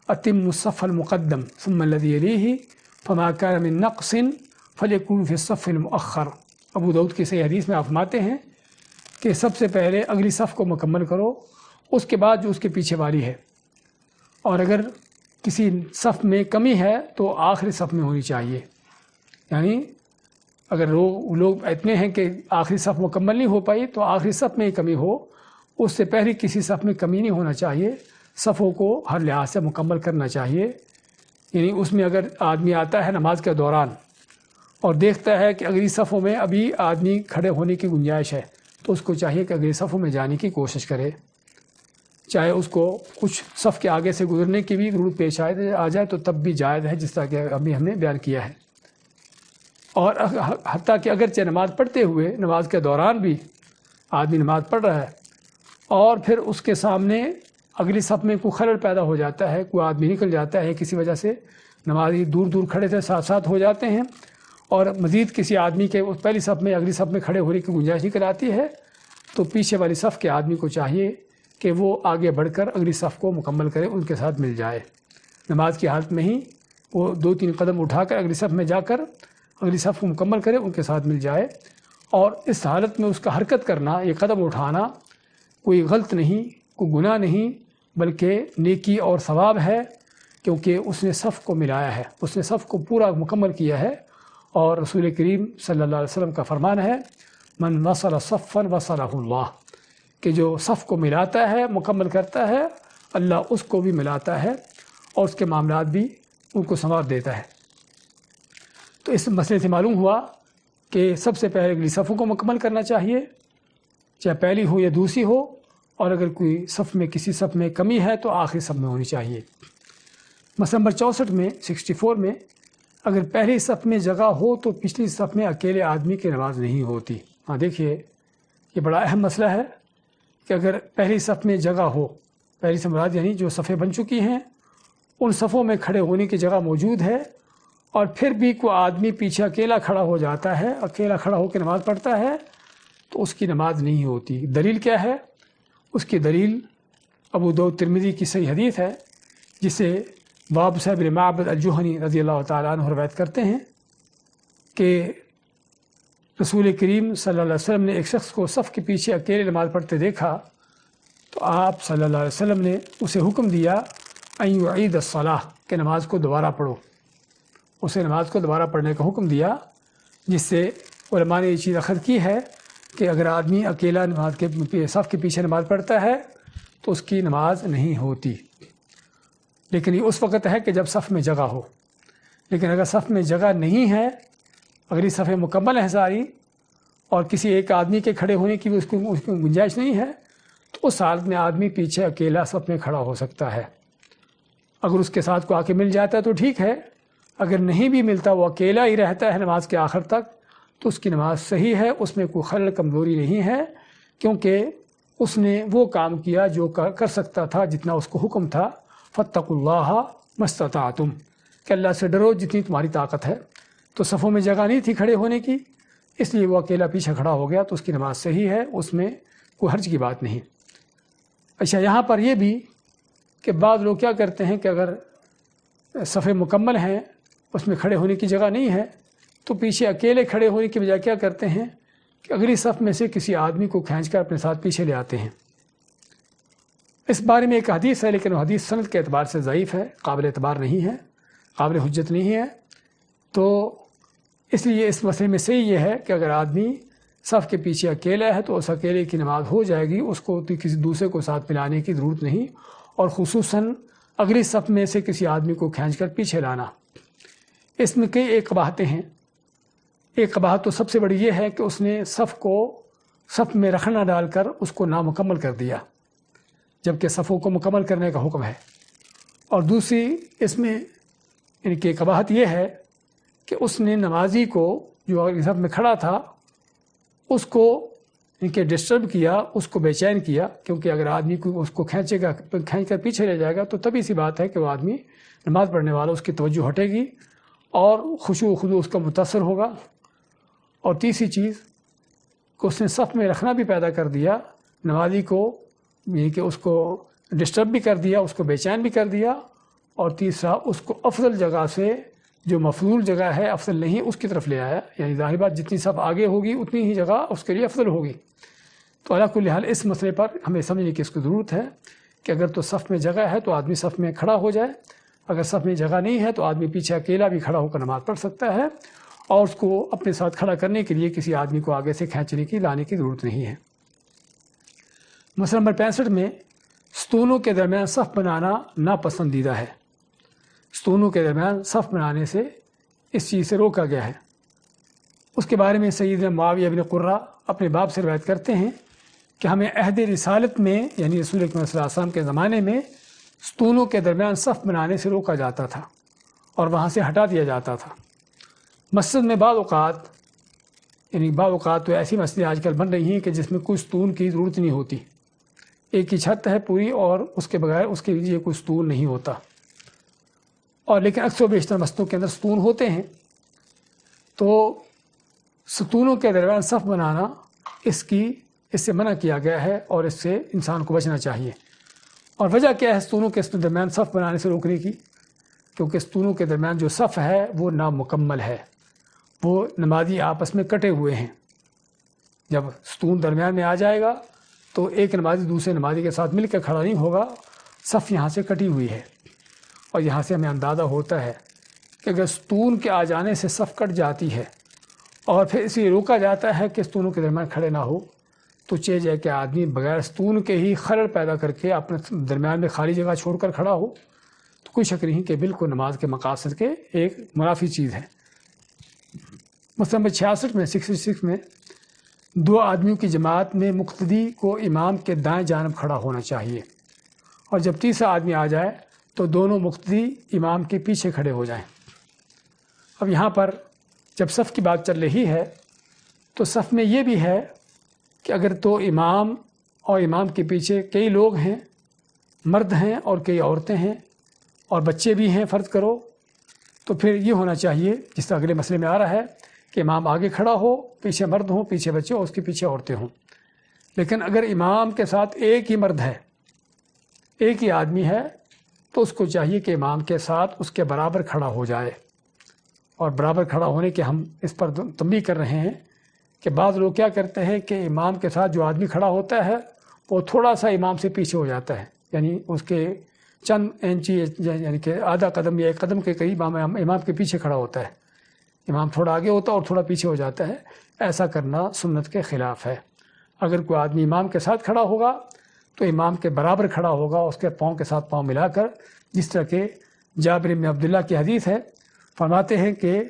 S1: اتم الصف المقدم ثم الذي يليه فما كان من نقص فليكن في الصف المؤخر۔ ابو داؤد کی صحیح حدیث میں آپ فرماتے ہیں کہ سب سے پہلے اگلی صف کو مکمل کرو، اس کے بعد جو اس کے پیچھے والی ہے، اور اگر کسی صف میں کمی ہے تو آخری صف میں ہونی چاہیے۔ یعنی اگر لوگ اتنے ہیں کہ آخری صف مکمل نہیں ہو پائی تو آخری صف میں ہی کمی ہو، اس سے پہلے کسی صف میں کمی نہیں ہونا چاہیے، صفوں کو ہر لحاظ سے مکمل کرنا چاہیے۔ یعنی اس میں اگر آدمی آتا ہے نماز کے دوران اور دیکھتا ہے کہ اگلی صفوں میں ابھی آدمی کھڑے ہونے کی گنجائش ہے تو اس کو چاہیے کہ اگلی صفوں میں جانے کی کوشش کرے، چاہے اس کو کچھ صف کے آگے سے گزرنے کی بھی ضرورت پیش آ جائے تو تب بھی جائز ہے، جس طرح کہ ابھی ہم نے بیان کیا ہے۔ اور حتیٰ کہ اگرچہ نماز پڑھتے ہوئے نماز کے دوران بھی آدمی نماز پڑھ رہا ہے اور پھر اس کے سامنے اگلی صف میں کوئی خلل پیدا ہو جاتا ہے، کوئی آدمی نکل جاتا ہے کسی وجہ سے، نمازی دور دور کھڑے تھے ساتھ ساتھ ہو جاتے ہیں اور مزید کسی آدمی کے اس پہلی صف میں اگلی صف میں کھڑے ہونے کی گنجائش نکل آتی ہے، تو پیچھے والی صف کے آدمی کو چاہیے کہ وہ آگے بڑھ کر اگلی صف کو مکمل کرے، ان کے ساتھ مل جائے۔ نماز کی حالت میں ہی وہ 2-3 قدم اٹھا کر اگلی صف میں جا کر اگلی صف کو مکمل کرے، ان کے ساتھ مل جائے۔ اور اس حالت میں اس کا حرکت کرنا، یہ قدم اٹھانا کوئی غلط نہیں، کوئی گناہ نہیں، بلکہ نیکی اور ثواب ہے، کیونکہ اس نے صف کو ملایا ہے، اس نے صف کو پورا مکمل کیا ہے۔ اور رسول کریم صلی اللہ علیہ وسلم کا فرمان ہے، من وصل صفا وصلہ اللہ، کہ جو صف کو ملاتا ہے، مکمل کرتا ہے، اللہ اس کو بھی ملاتا ہے اور اس کے معاملات بھی ان کو ثواب دیتا ہے۔ تو اس مسئلے سے معلوم ہوا کہ سب سے پہلے اگلی صفوں کو مکمل کرنا چاہیے، چاہے پہلی ہو یا دوسری ہو، اور اگر کوئی صف میں کسی صف میں کمی ہے تو آخری صف میں ہونی چاہیے۔ مسئلہ نمبر 64 میں 64 میں اگر پہلی صف میں جگہ ہو تو پچھلی صف میں اکیلے آدمی کی نماز نہیں ہوتی۔ ہاں دیکھیے، یہ بڑا اہم مسئلہ ہے کہ اگر پہلی صف میں جگہ ہو، پہلی صف مراد یعنی جو صفیں بن چکی ہیں ان صفوں میں کھڑے ہونے کی جگہ موجود ہے، اور پھر بھی کوئی آدمی پیچھے اکیلا کھڑا ہو جاتا ہے، اکیلا کھڑا ہو کے نماز پڑھتا ہے، تو اس کی نماز نہیں ہوتی۔ دلیل کیا ہے؟ اس کی دلیل ابو داؤد ترمذی کی صحیح حدیث ہے، جسے وابصہ بن معبد الجہنی رضی اللہ تعالیٰ عنہ روایت کرتے ہیں کہ رسول کریم صلی اللہ علیہ وسلم نے ایک شخص کو صف کے پیچھے اکیلے نماز پڑھتے دیکھا تو آپ صلی اللہ علیہ وسلم نے اسے حکم دیا ان یعید الصلاۃ، کہ نماز کو دوبارہ پڑھو، اسے نماز کو دوبارہ پڑھنے کا حکم دیا، جس سے علماء نے یہ چیز اخذ کی ہے کہ اگر آدمی اکیلا نماز کے صف کے پیچھے نماز پڑھتا ہے تو اس کی نماز نہیں ہوتی، لیکن یہ اس وقت ہے کہ جب صف میں جگہ ہو۔ لیکن اگر صف میں جگہ نہیں ہے، اگلی صفیں مکمل ہیں ساری، اور کسی ایک آدمی کے کھڑے ہونے کی بھی اس کی گنجائش نہیں ہے، تو اس حالت میں آدمی پیچھے اکیلا صف میں کھڑا ہو سکتا ہے۔ اگر اس کے ساتھ کو آ کے مل جاتا ہے تو ٹھیک ہے، اگر نہیں بھی ملتا، وہ اکیلا ہی رہتا ہے نماز کے آخر تک، تو اس کی نماز صحیح ہے، اس میں کوئی خلل کمزوری نہیں ہے، کیونکہ اس نے وہ کام کیا جو کر سکتا تھا، جتنا اس کو حکم تھا، فاتقوا اللہ ما استطعتم، کہ اللہ سے ڈرو جتنی تمہاری طاقت ہے۔ تو صفوں میں جگہ نہیں تھی کھڑے ہونے کی، اس لیے وہ اکیلا پیچھے کھڑا ہو گیا، تو اس کی نماز صحیح ہے، اس میں کوئی حرج کی بات نہیں۔ اچھا، یہاں پر یہ بھی کہ بعض لوگ کیا کرتے ہیں کہ اگر صفیں مکمل ہیں، اس میں کھڑے ہونے کی جگہ نہیں ہے، تو پیچھے اکیلے کھڑے ہونے کی بجائے کیا کرتے ہیں کہ اگلی صف میں سے کسی آدمی کو کھینچ کر اپنے ساتھ پیچھے لے آتے ہیں۔ اس بارے میں ایک حدیث ہے، لیکن وہ حدیث سند کے اعتبار سے ضعیف ہے، قابل اعتبار نہیں ہے، قابل حجت نہیں ہے۔ تو اس لیے اس مسئلے میں صحیح یہ ہے کہ اگر آدمی صف کے پیچھے اکیلا ہے تو اس اکیلے کی نماز ہو جائے گی، اس کو کسی دوسرے کو ساتھ ملانے کی ضرورت نہیں، اور خصوصاً اگلی صف میں سے کسی آدمی کو کھینچ کر پیچھے لانا۔ اس میں کئی ایک قباحتیں ہیں۔ ایک قباحت تو سب سے بڑی یہ ہے کہ اس نے صف کو صف میں رکھنا ڈال کر اس کو نامکمل کر دیا، جبکہ صفوں کو مکمل کرنے کا حکم ہے۔ اور دوسری اس میں ان کی قباحت یہ ہے کہ اس نے نمازی کو جو اگلی صف میں کھڑا تھا اس کو ان کے ڈسٹرب کیا، اس کو بے چین کیا، کیونکہ اگر آدمی کو اس کو کھینچ کر پیچھے لے جائے گا تو تبھی سی بات ہے کہ وہ آدمی نماز پڑھنے والا، اس کی توجہ ہٹے گی اور خشوع و خضوع اس کا متاثر ہوگا۔ اور تیسری چیز کہ اس نے صف میں رکھنا بھی پیدا کر دیا نمازی کو، یعنی کہ اس کو ڈسٹرب بھی کر دیا، اس کو بے چین بھی کر دیا، اور تیسرا اس کو افضل جگہ سے، جو مفضول جگہ ہے افضل نہیں، اس کی طرف لے آیا۔ یعنی ظاہر بات جتنی صف آگے ہوگی اتنی ہی جگہ اس کے لیے افضل ہوگی۔ تو علی کل حال اس مسئلے پر ہمیں سمجھنے کی اس کو ضرورت ہے کہ اگر تو صف میں جگہ ہے تو آدمی صف میں کھڑا ہو جائے، اگر صف میں جگہ نہیں ہے تو آدمی پیچھے اکیلا بھی کھڑا ہو کر نماز پڑھ سکتا ہے، اور اس کو اپنے ساتھ کھڑا کرنے کے لیے کسی آدمی کو آگے سے کھینچنے کی لانے کی ضرورت نہیں ہے۔ مسئلہ نمبر 65 میں ستونوں کے درمیان صف بنانا ناپسندیدہ ہے۔ ستونوں کے درمیان صف بنانے سے اس چیز سے روکا گیا ہے۔ اس کے بارے میں سیدنا معاویہ بن قرہ اپنے باپ سے روایت کرتے ہیں کہ ہمیں عہد رسالت میں، یعنی رسول اکرم صلی اللہ علیہ وسلم کے زمانے میں، ستونوں کے درمیان صف بنانے سے روکا جاتا تھا اور وہاں سے ہٹا دیا جاتا تھا۔ مسجد میں بعض اوقات تو ایسی مسجدیں آج کل بن رہی ہیں کہ جس میں کوئی ستون کی ضرورت نہیں ہوتی، ایک ہی چھت ہے پوری اور اس کے بغیر اس کے لیے کوئی ستون نہیں ہوتا، اور لیکن اکثر و بیشتر مسجدوں کے اندر ستون ہوتے ہیں۔ تو ستونوں کے درمیان صف بنانا اس سے منع کیا گیا ہے، اور اس سے انسان کو بچنا چاہیے۔ اور وجہ کیا ہے ستونوں کے درمیان صف بنانے سے روکنے کی؟ کیونکہ ستونوں کے درمیان جو صف ہے وہ نامکمل ہے، وہ نمازی آپس میں کٹے ہوئے ہیں۔ جب ستون درمیان میں آ جائے گا تو ایک نمازی دوسرے نمازی کے ساتھ مل کر کھڑا نہیں ہوگا، صف یہاں سے کٹی ہوئی ہے۔ اور یہاں سے ہمیں اندازہ ہوتا ہے کہ اگر ستون کے آ جانے سے صف کٹ جاتی ہے اور پھر اسے روکا جاتا ہے کہ ستونوں کے درمیان کھڑے نہ ہو، تو چہ جائے کہ آدمی بغیر ستون کے ہی خلل پیدا کر کے اپنے درمیان میں خالی جگہ چھوڑ کر کھڑا ہو، تو کوئی شک نہیں کہ بالکل نماز کے مقاصد کے ایک منافی چیز ہے۔ مسئلہ نمبر 66 میں 2 آدمیوں کی جماعت میں مقتدی کو امام کے دائیں جانب کھڑا ہونا چاہیے، اور جب تیسرا آدمی آ جائے تو دونوں مقتدی امام کے پیچھے کھڑے ہو جائیں۔ اب یہاں پر جب صف کی بات چل رہی ہے تو صف میں یہ بھی ہے کہ اگر تو امام اور امام کے پیچھے کئی لوگ ہیں، مرد ہیں اور کئی عورتیں ہیں اور بچے بھی ہیں فرض کرو، تو پھر یہ ہونا چاہیے جس طرح اگلے مسئلے میں آ رہا ہے کہ امام آگے کھڑا ہو، پیچھے مرد ہوں، پیچھے بچے اور اس کے پیچھے عورتیں ہوں۔ لیکن اگر امام کے ساتھ ایک ہی مرد ہے، ایک ہی آدمی ہے، تو اس کو چاہیے کہ امام کے ساتھ اس کے برابر کھڑا ہو جائے۔ اور برابر کھڑا ہونے کے ہم اس پر تنبیہ کر رہے ہیں کہ بعض لوگ کیا کرتے ہیں کہ امام کے ساتھ جو آدمی کھڑا ہوتا ہے وہ تھوڑا سا امام سے پیچھے ہو جاتا ہے، یعنی اس کے چند انچی، یعنی کہ آدھا قدم یا 1 قدم کے قریب امام کے پیچھے کھڑا ہوتا ہے۔ امام تھوڑا آگے ہوتا ہے اور تھوڑا پیچھے ہو جاتا ہے۔ ایسا کرنا سنت کے خلاف ہے۔ اگر کوئی آدمی امام کے ساتھ کھڑا ہوگا تو امام کے برابر کھڑا ہوگا، اس کے پاؤں کے ساتھ پاؤں ملا کر، جس طرح کہ جابر بن عبداللہ کی حدیث ہے، فرماتے ہیں کہ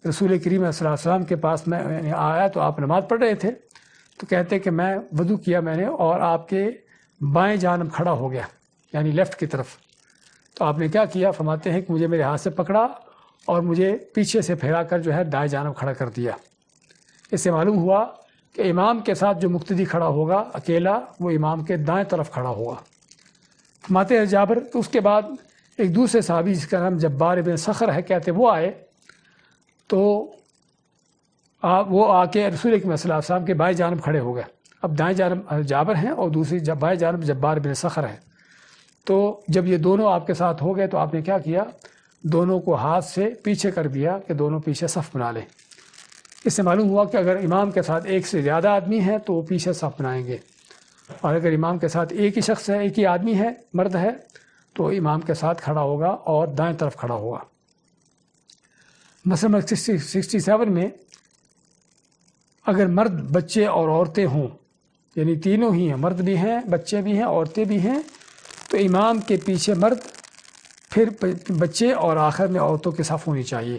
S1: رسول کریم صلی اللہ علیہ وسلم کے پاس میں آیا تو آپ نماز پڑھ رہے تھے، تو کہتے کہ میں وضو کیا میں نے اور آپ کے بائیں جانب کھڑا ہو گیا، یعنی لیفٹ کی طرف۔ تو آپ نے کیا کیا؟ فرماتے ہیں کہ مجھے میرے ہاتھ سے پکڑا اور مجھے پیچھے سے پھیرا کر جو ہے دائیں جانب کھڑا کر دیا۔ اس سے معلوم ہوا کہ امام کے ساتھ جو مقتدی کھڑا ہوگا اکیلا، وہ امام کے دائیں طرف کھڑا ہوگا۔ فرماتے ہیں جابر کہ اس کے بعد ایک دوسرے صحابی جس کا نام جبار بن صخر ہے کہتے وہ آئے، تو وہ آ کے رسول اکرم صلی اللہ علیہ وسلم کے بائیں جانب کھڑے ہو گئے۔ اب دائیں جانب جابر ہیں اور دوسری بائیں جانب جبار بن صخر ہے۔ تو جب یہ دونوں آپ کے ساتھ ہو گئے تو آپ نے کیا کیا، دونوں کو ہاتھ سے پیچھے کر دیا کہ دونوں پیچھے صف بنا لیں۔ اس سے معلوم ہوا کہ اگر امام کے ساتھ ایک سے زیادہ آدمی ہیں تو وہ پیچھے صف بنائیں گے، اور اگر امام کے ساتھ ایک ہی شخص ہے، ایک ہی آدمی ہے، مرد ہے، تو امام کے ساتھ کھڑا ہوگا اور دائیں طرف کھڑا ہوگا۔ مسئلہ 67 میں اگر مرد، بچے اور عورتیں ہوں، یعنی تینوں ہی ہیں، مرد بھی ہیں، بچے بھی ہیں، عورتیں بھی ہیں، تو امام کے پیچھے مرد، پھر بچے اور آخر میں عورتوں کی صف ہونی چاہیے۔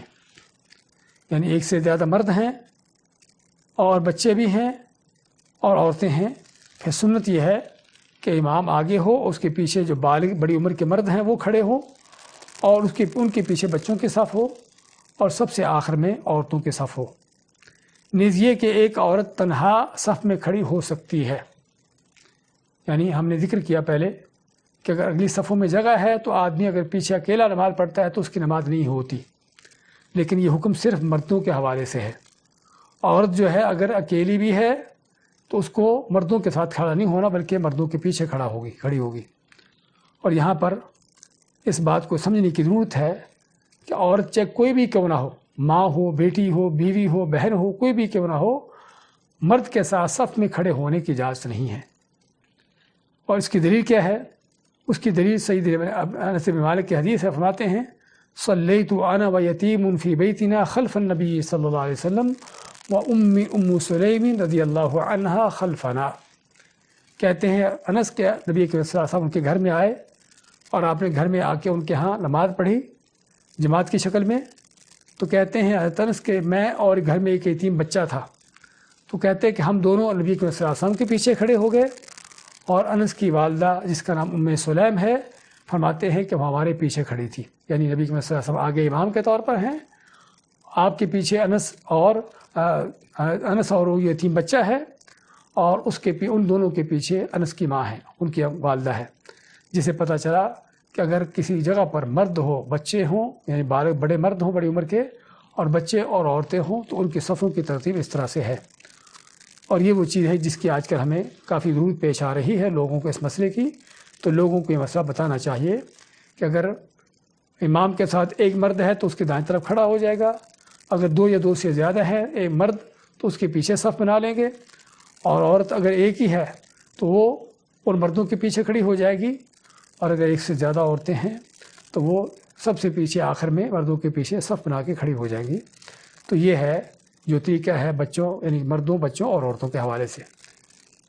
S1: یعنی ایک سے زیادہ مرد ہیں اور بچے بھی ہیں اور عورتیں ہیں، پھر سنت یہ ہے کہ امام آگے ہو، اس کے پیچھے جو بالغ بڑی عمر کے مرد ہیں وہ کھڑے ہوں، اور ان کے پیچھے بچوں کی صف ہو، اور سب سے آخر میں عورتوں کی صف ہو۔ نیز یہ کہ ایک عورت تنہا صف میں کھڑی ہو سکتی ہے، یعنی ہم نے ذکر کیا پہلے کہ اگر اگلی صفوں میں جگہ ہے تو آدمی اگر پیچھے اکیلا نماز پڑھتا ہے تو اس کی نماز نہیں ہوتی، لیکن یہ حکم صرف مردوں کے حوالے سے ہے۔ عورت جو ہے اگر اکیلی بھی ہے تو اس کو مردوں کے ساتھ کھڑا نہیں ہونا، بلکہ مردوں کے پیچھے کھڑی ہوگی۔ اور یہاں پر اس بات کو سمجھنے کی ضرورت ہے کہ عورت چاہے کوئی بھی کیوں نہ ہو، ماں ہو، بیٹی ہو، بیوی ہو، بہن ہو، کوئی بھی کیوں نہ ہو، مرد کے ساتھ صف میں کھڑے ہونے کی اجازت نہیں ہے۔ اور اس کی دلیل کیا ہے؟ اس کی دلیل سید انس بن مالک کی حدیث ہے، فرماتے ہیں صلیت انا ویتیم فی بیتنا خلف النبی صلی اللہ علیہ وسلم و ام سلیم رضی اللہ عنہا خلفنا۔ کہتے ہیں انس کے نبی صلی اللہ علیہ وسلم ان کے گھر میں آئے اور آپ نے گھر میں آ کے ان کے ہاں نماز پڑھی جماعت کی شکل میں، تو کہتے ہیں حضرت انس کہ میں اور گھر میں ایک یتیم بچہ تھا، تو کہتے ہیں کہ ہم دونوں نبی صلی اللہ علیہ وسلم کے پیچھے کھڑے ہو گئے، اور انس کی والدہ جس کا نام ام سلیم ہے فرماتے ہیں کہ وہ ہمارے پیچھے کھڑی تھی، یعنی نبی صلی اللہ علیہ وسلم آگے امام کے طور پر ہیں، آپ کے پیچھے انس اور وہ یتیم بچہ ہے، اور ان دونوں کے پیچھے انس کی ماں ہے، ان کی والدہ ہے، جسے پتہ چلا کہ اگر کسی جگہ پر مرد ہو، بچے ہوں، یعنی بالغ بڑے مرد ہوں بڑی عمر کے، اور بچے اور عورتیں ہوں، تو ان کی صفوں کی ترتیب اس طرح سے ہے۔ اور یہ وہ چیز ہے جس کی آج کل ہمیں کافی ضرورت پیش آ رہی ہے لوگوں کو اس مسئلے کی، تو لوگوں کو یہ مسئلہ بتانا چاہیے کہ اگر امام کے ساتھ ایک مرد ہے تو اس کے دائیں طرف کھڑا ہو جائے گا، اگر دو یا دو سے زیادہ ہے ایک مرد تو اس کے پیچھے صف بنا لیں گے، اور عورت اگر ایک ہی ہے تو وہ ان مردوں کے پیچھے کھڑی ہو جائے گی، اور اگر ایک سے زیادہ عورتیں ہیں تو وہ سب سے پیچھے آخر میں مردوں کے پیچھے صف بنا کے کھڑی ہو جائیں گی۔ تو یہ ہے جو طریقہ ہے بچوں، یعنی مردوں، بچوں اور عورتوں کے حوالے سے۔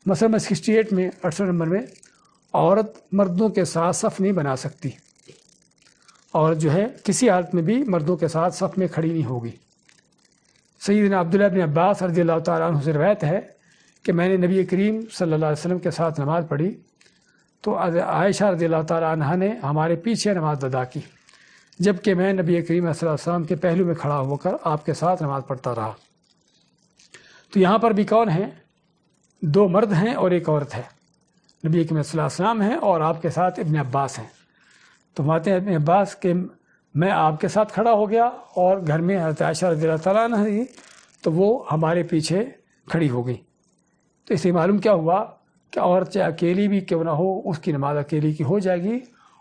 S1: مسئلہ 68 میں 68 نمبر میں عورت مردوں کے ساتھ صف نہیں بنا سکتی، اور جو ہے کسی حالت میں بھی مردوں کے ساتھ صف میں کھڑی نہیں ہوگی۔ سیدنا عبداللہ بن عباس رضی اللہ تعالیٰ عنہ سے روایت ہے کہ میں نے نبی کریم صلی اللہ علیہ وسلم کے ساتھ نماز پڑھی تو عائشہ رضی اللہ تعالیٰ عنہ نے ہمارے پیچھے نماز ادا کی، جبکہ میں نبی کریم صلی اللہ علیہ وسلم کے پہلو میں کھڑا ہو کر آپ کے ساتھ نماز پڑھتا رہا۔ تو یہاں پر بھی کون ہیں؟ دو مرد ہیں اور ایک عورت ہے، نبی کریم صلی اللہ علیہ وسلم ہیں اور آپ کے ساتھ ابن عباس ہیں۔ تو فرماتے ہیں ابن عباس کہ میں آپ کے ساتھ کھڑا ہو گیا اور گھر میں حضرت عائشہ رضی اللہ تعالیٰ عنہ تھی تو وہ ہمارے پیچھے کھڑی ہو گئی۔ تو اس سے معلوم کیا ہوا کہ عورت چاہے اکیلی بھی کیوں نہ ہو اس کی نماز اکیلی کی ہو جائے گی،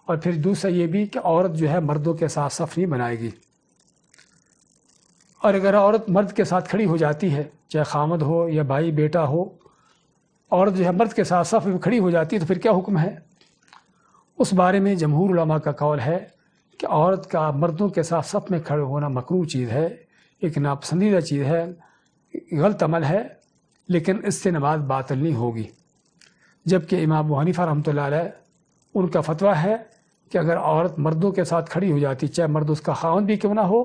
S1: اور پھر دوسرا یہ بھی کہ عورت جو ہے مردوں کے ساتھ صف نہیں بنائے گی۔ اور اگر عورت مرد کے ساتھ کھڑی ہو جاتی ہے، چاہے خامد ہو یا بھائی بیٹا ہو، عورت جو ہے مرد کے ساتھ صف میں کھڑی ہو جاتی ہے تو پھر کیا حکم ہے؟ اس بارے میں جمہور علماء کا قول ہے کہ عورت کا مردوں کے ساتھ صف میں کھڑے ہونا مکروہ چیز ہے، ایک ناپسندیدہ چیز ہے، غلط عمل ہے، لیکن اس سے نماز باطل نہیں ہوگی۔ جبکہ امام ابو حنیفہ رحمۃ اللہ علیہ ان کا فتویٰ ہے کہ اگر عورت مردوں کے ساتھ کھڑی ہو جاتی، چاہے مرد اس کا خاوند بھی کیوں نہ ہو،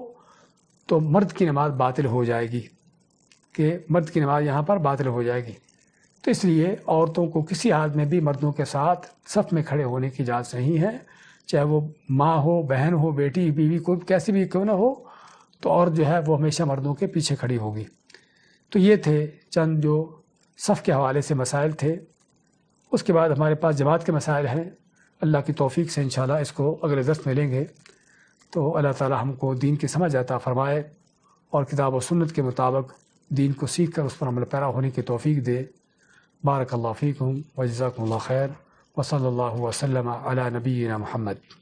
S1: تو مرد کی نماز باطل ہو جائے گی، کہ مرد کی نماز یہاں پر باطل ہو جائے گی۔ تو اس لیے عورتوں کو کسی حال میں بھی مردوں کے ساتھ صف میں کھڑے ہونے کی اجازت نہیں ہے، چاہے وہ ماں ہو، بہن ہو، بیٹی، بیوی، کوئی کیسی بھی کیوں نہ ہو، تو عورت جو ہے وہ ہمیشہ مردوں کے پیچھے کھڑی ہوگی۔ تو یہ تھے چند جو صف کے حوالے سے مسائل تھے۔ اس کے بعد ہمارے پاس جماعت کے مسائل ہیں، اللہ کی توفیق سے انشاءاللہ اس کو اگلے درس میں لیں گے۔ تو اللہ تعالی ہم کو دین کی سمجھ عطا فرمائے اور کتاب و سنت کے مطابق دین کو سیکھ کر اس پر عمل پیرا ہونے کی توفیق دے۔ بارک اللہ فیکم وجزاکم اللہ خیر وصلی اللہ وسلم علی نبینا محمد۔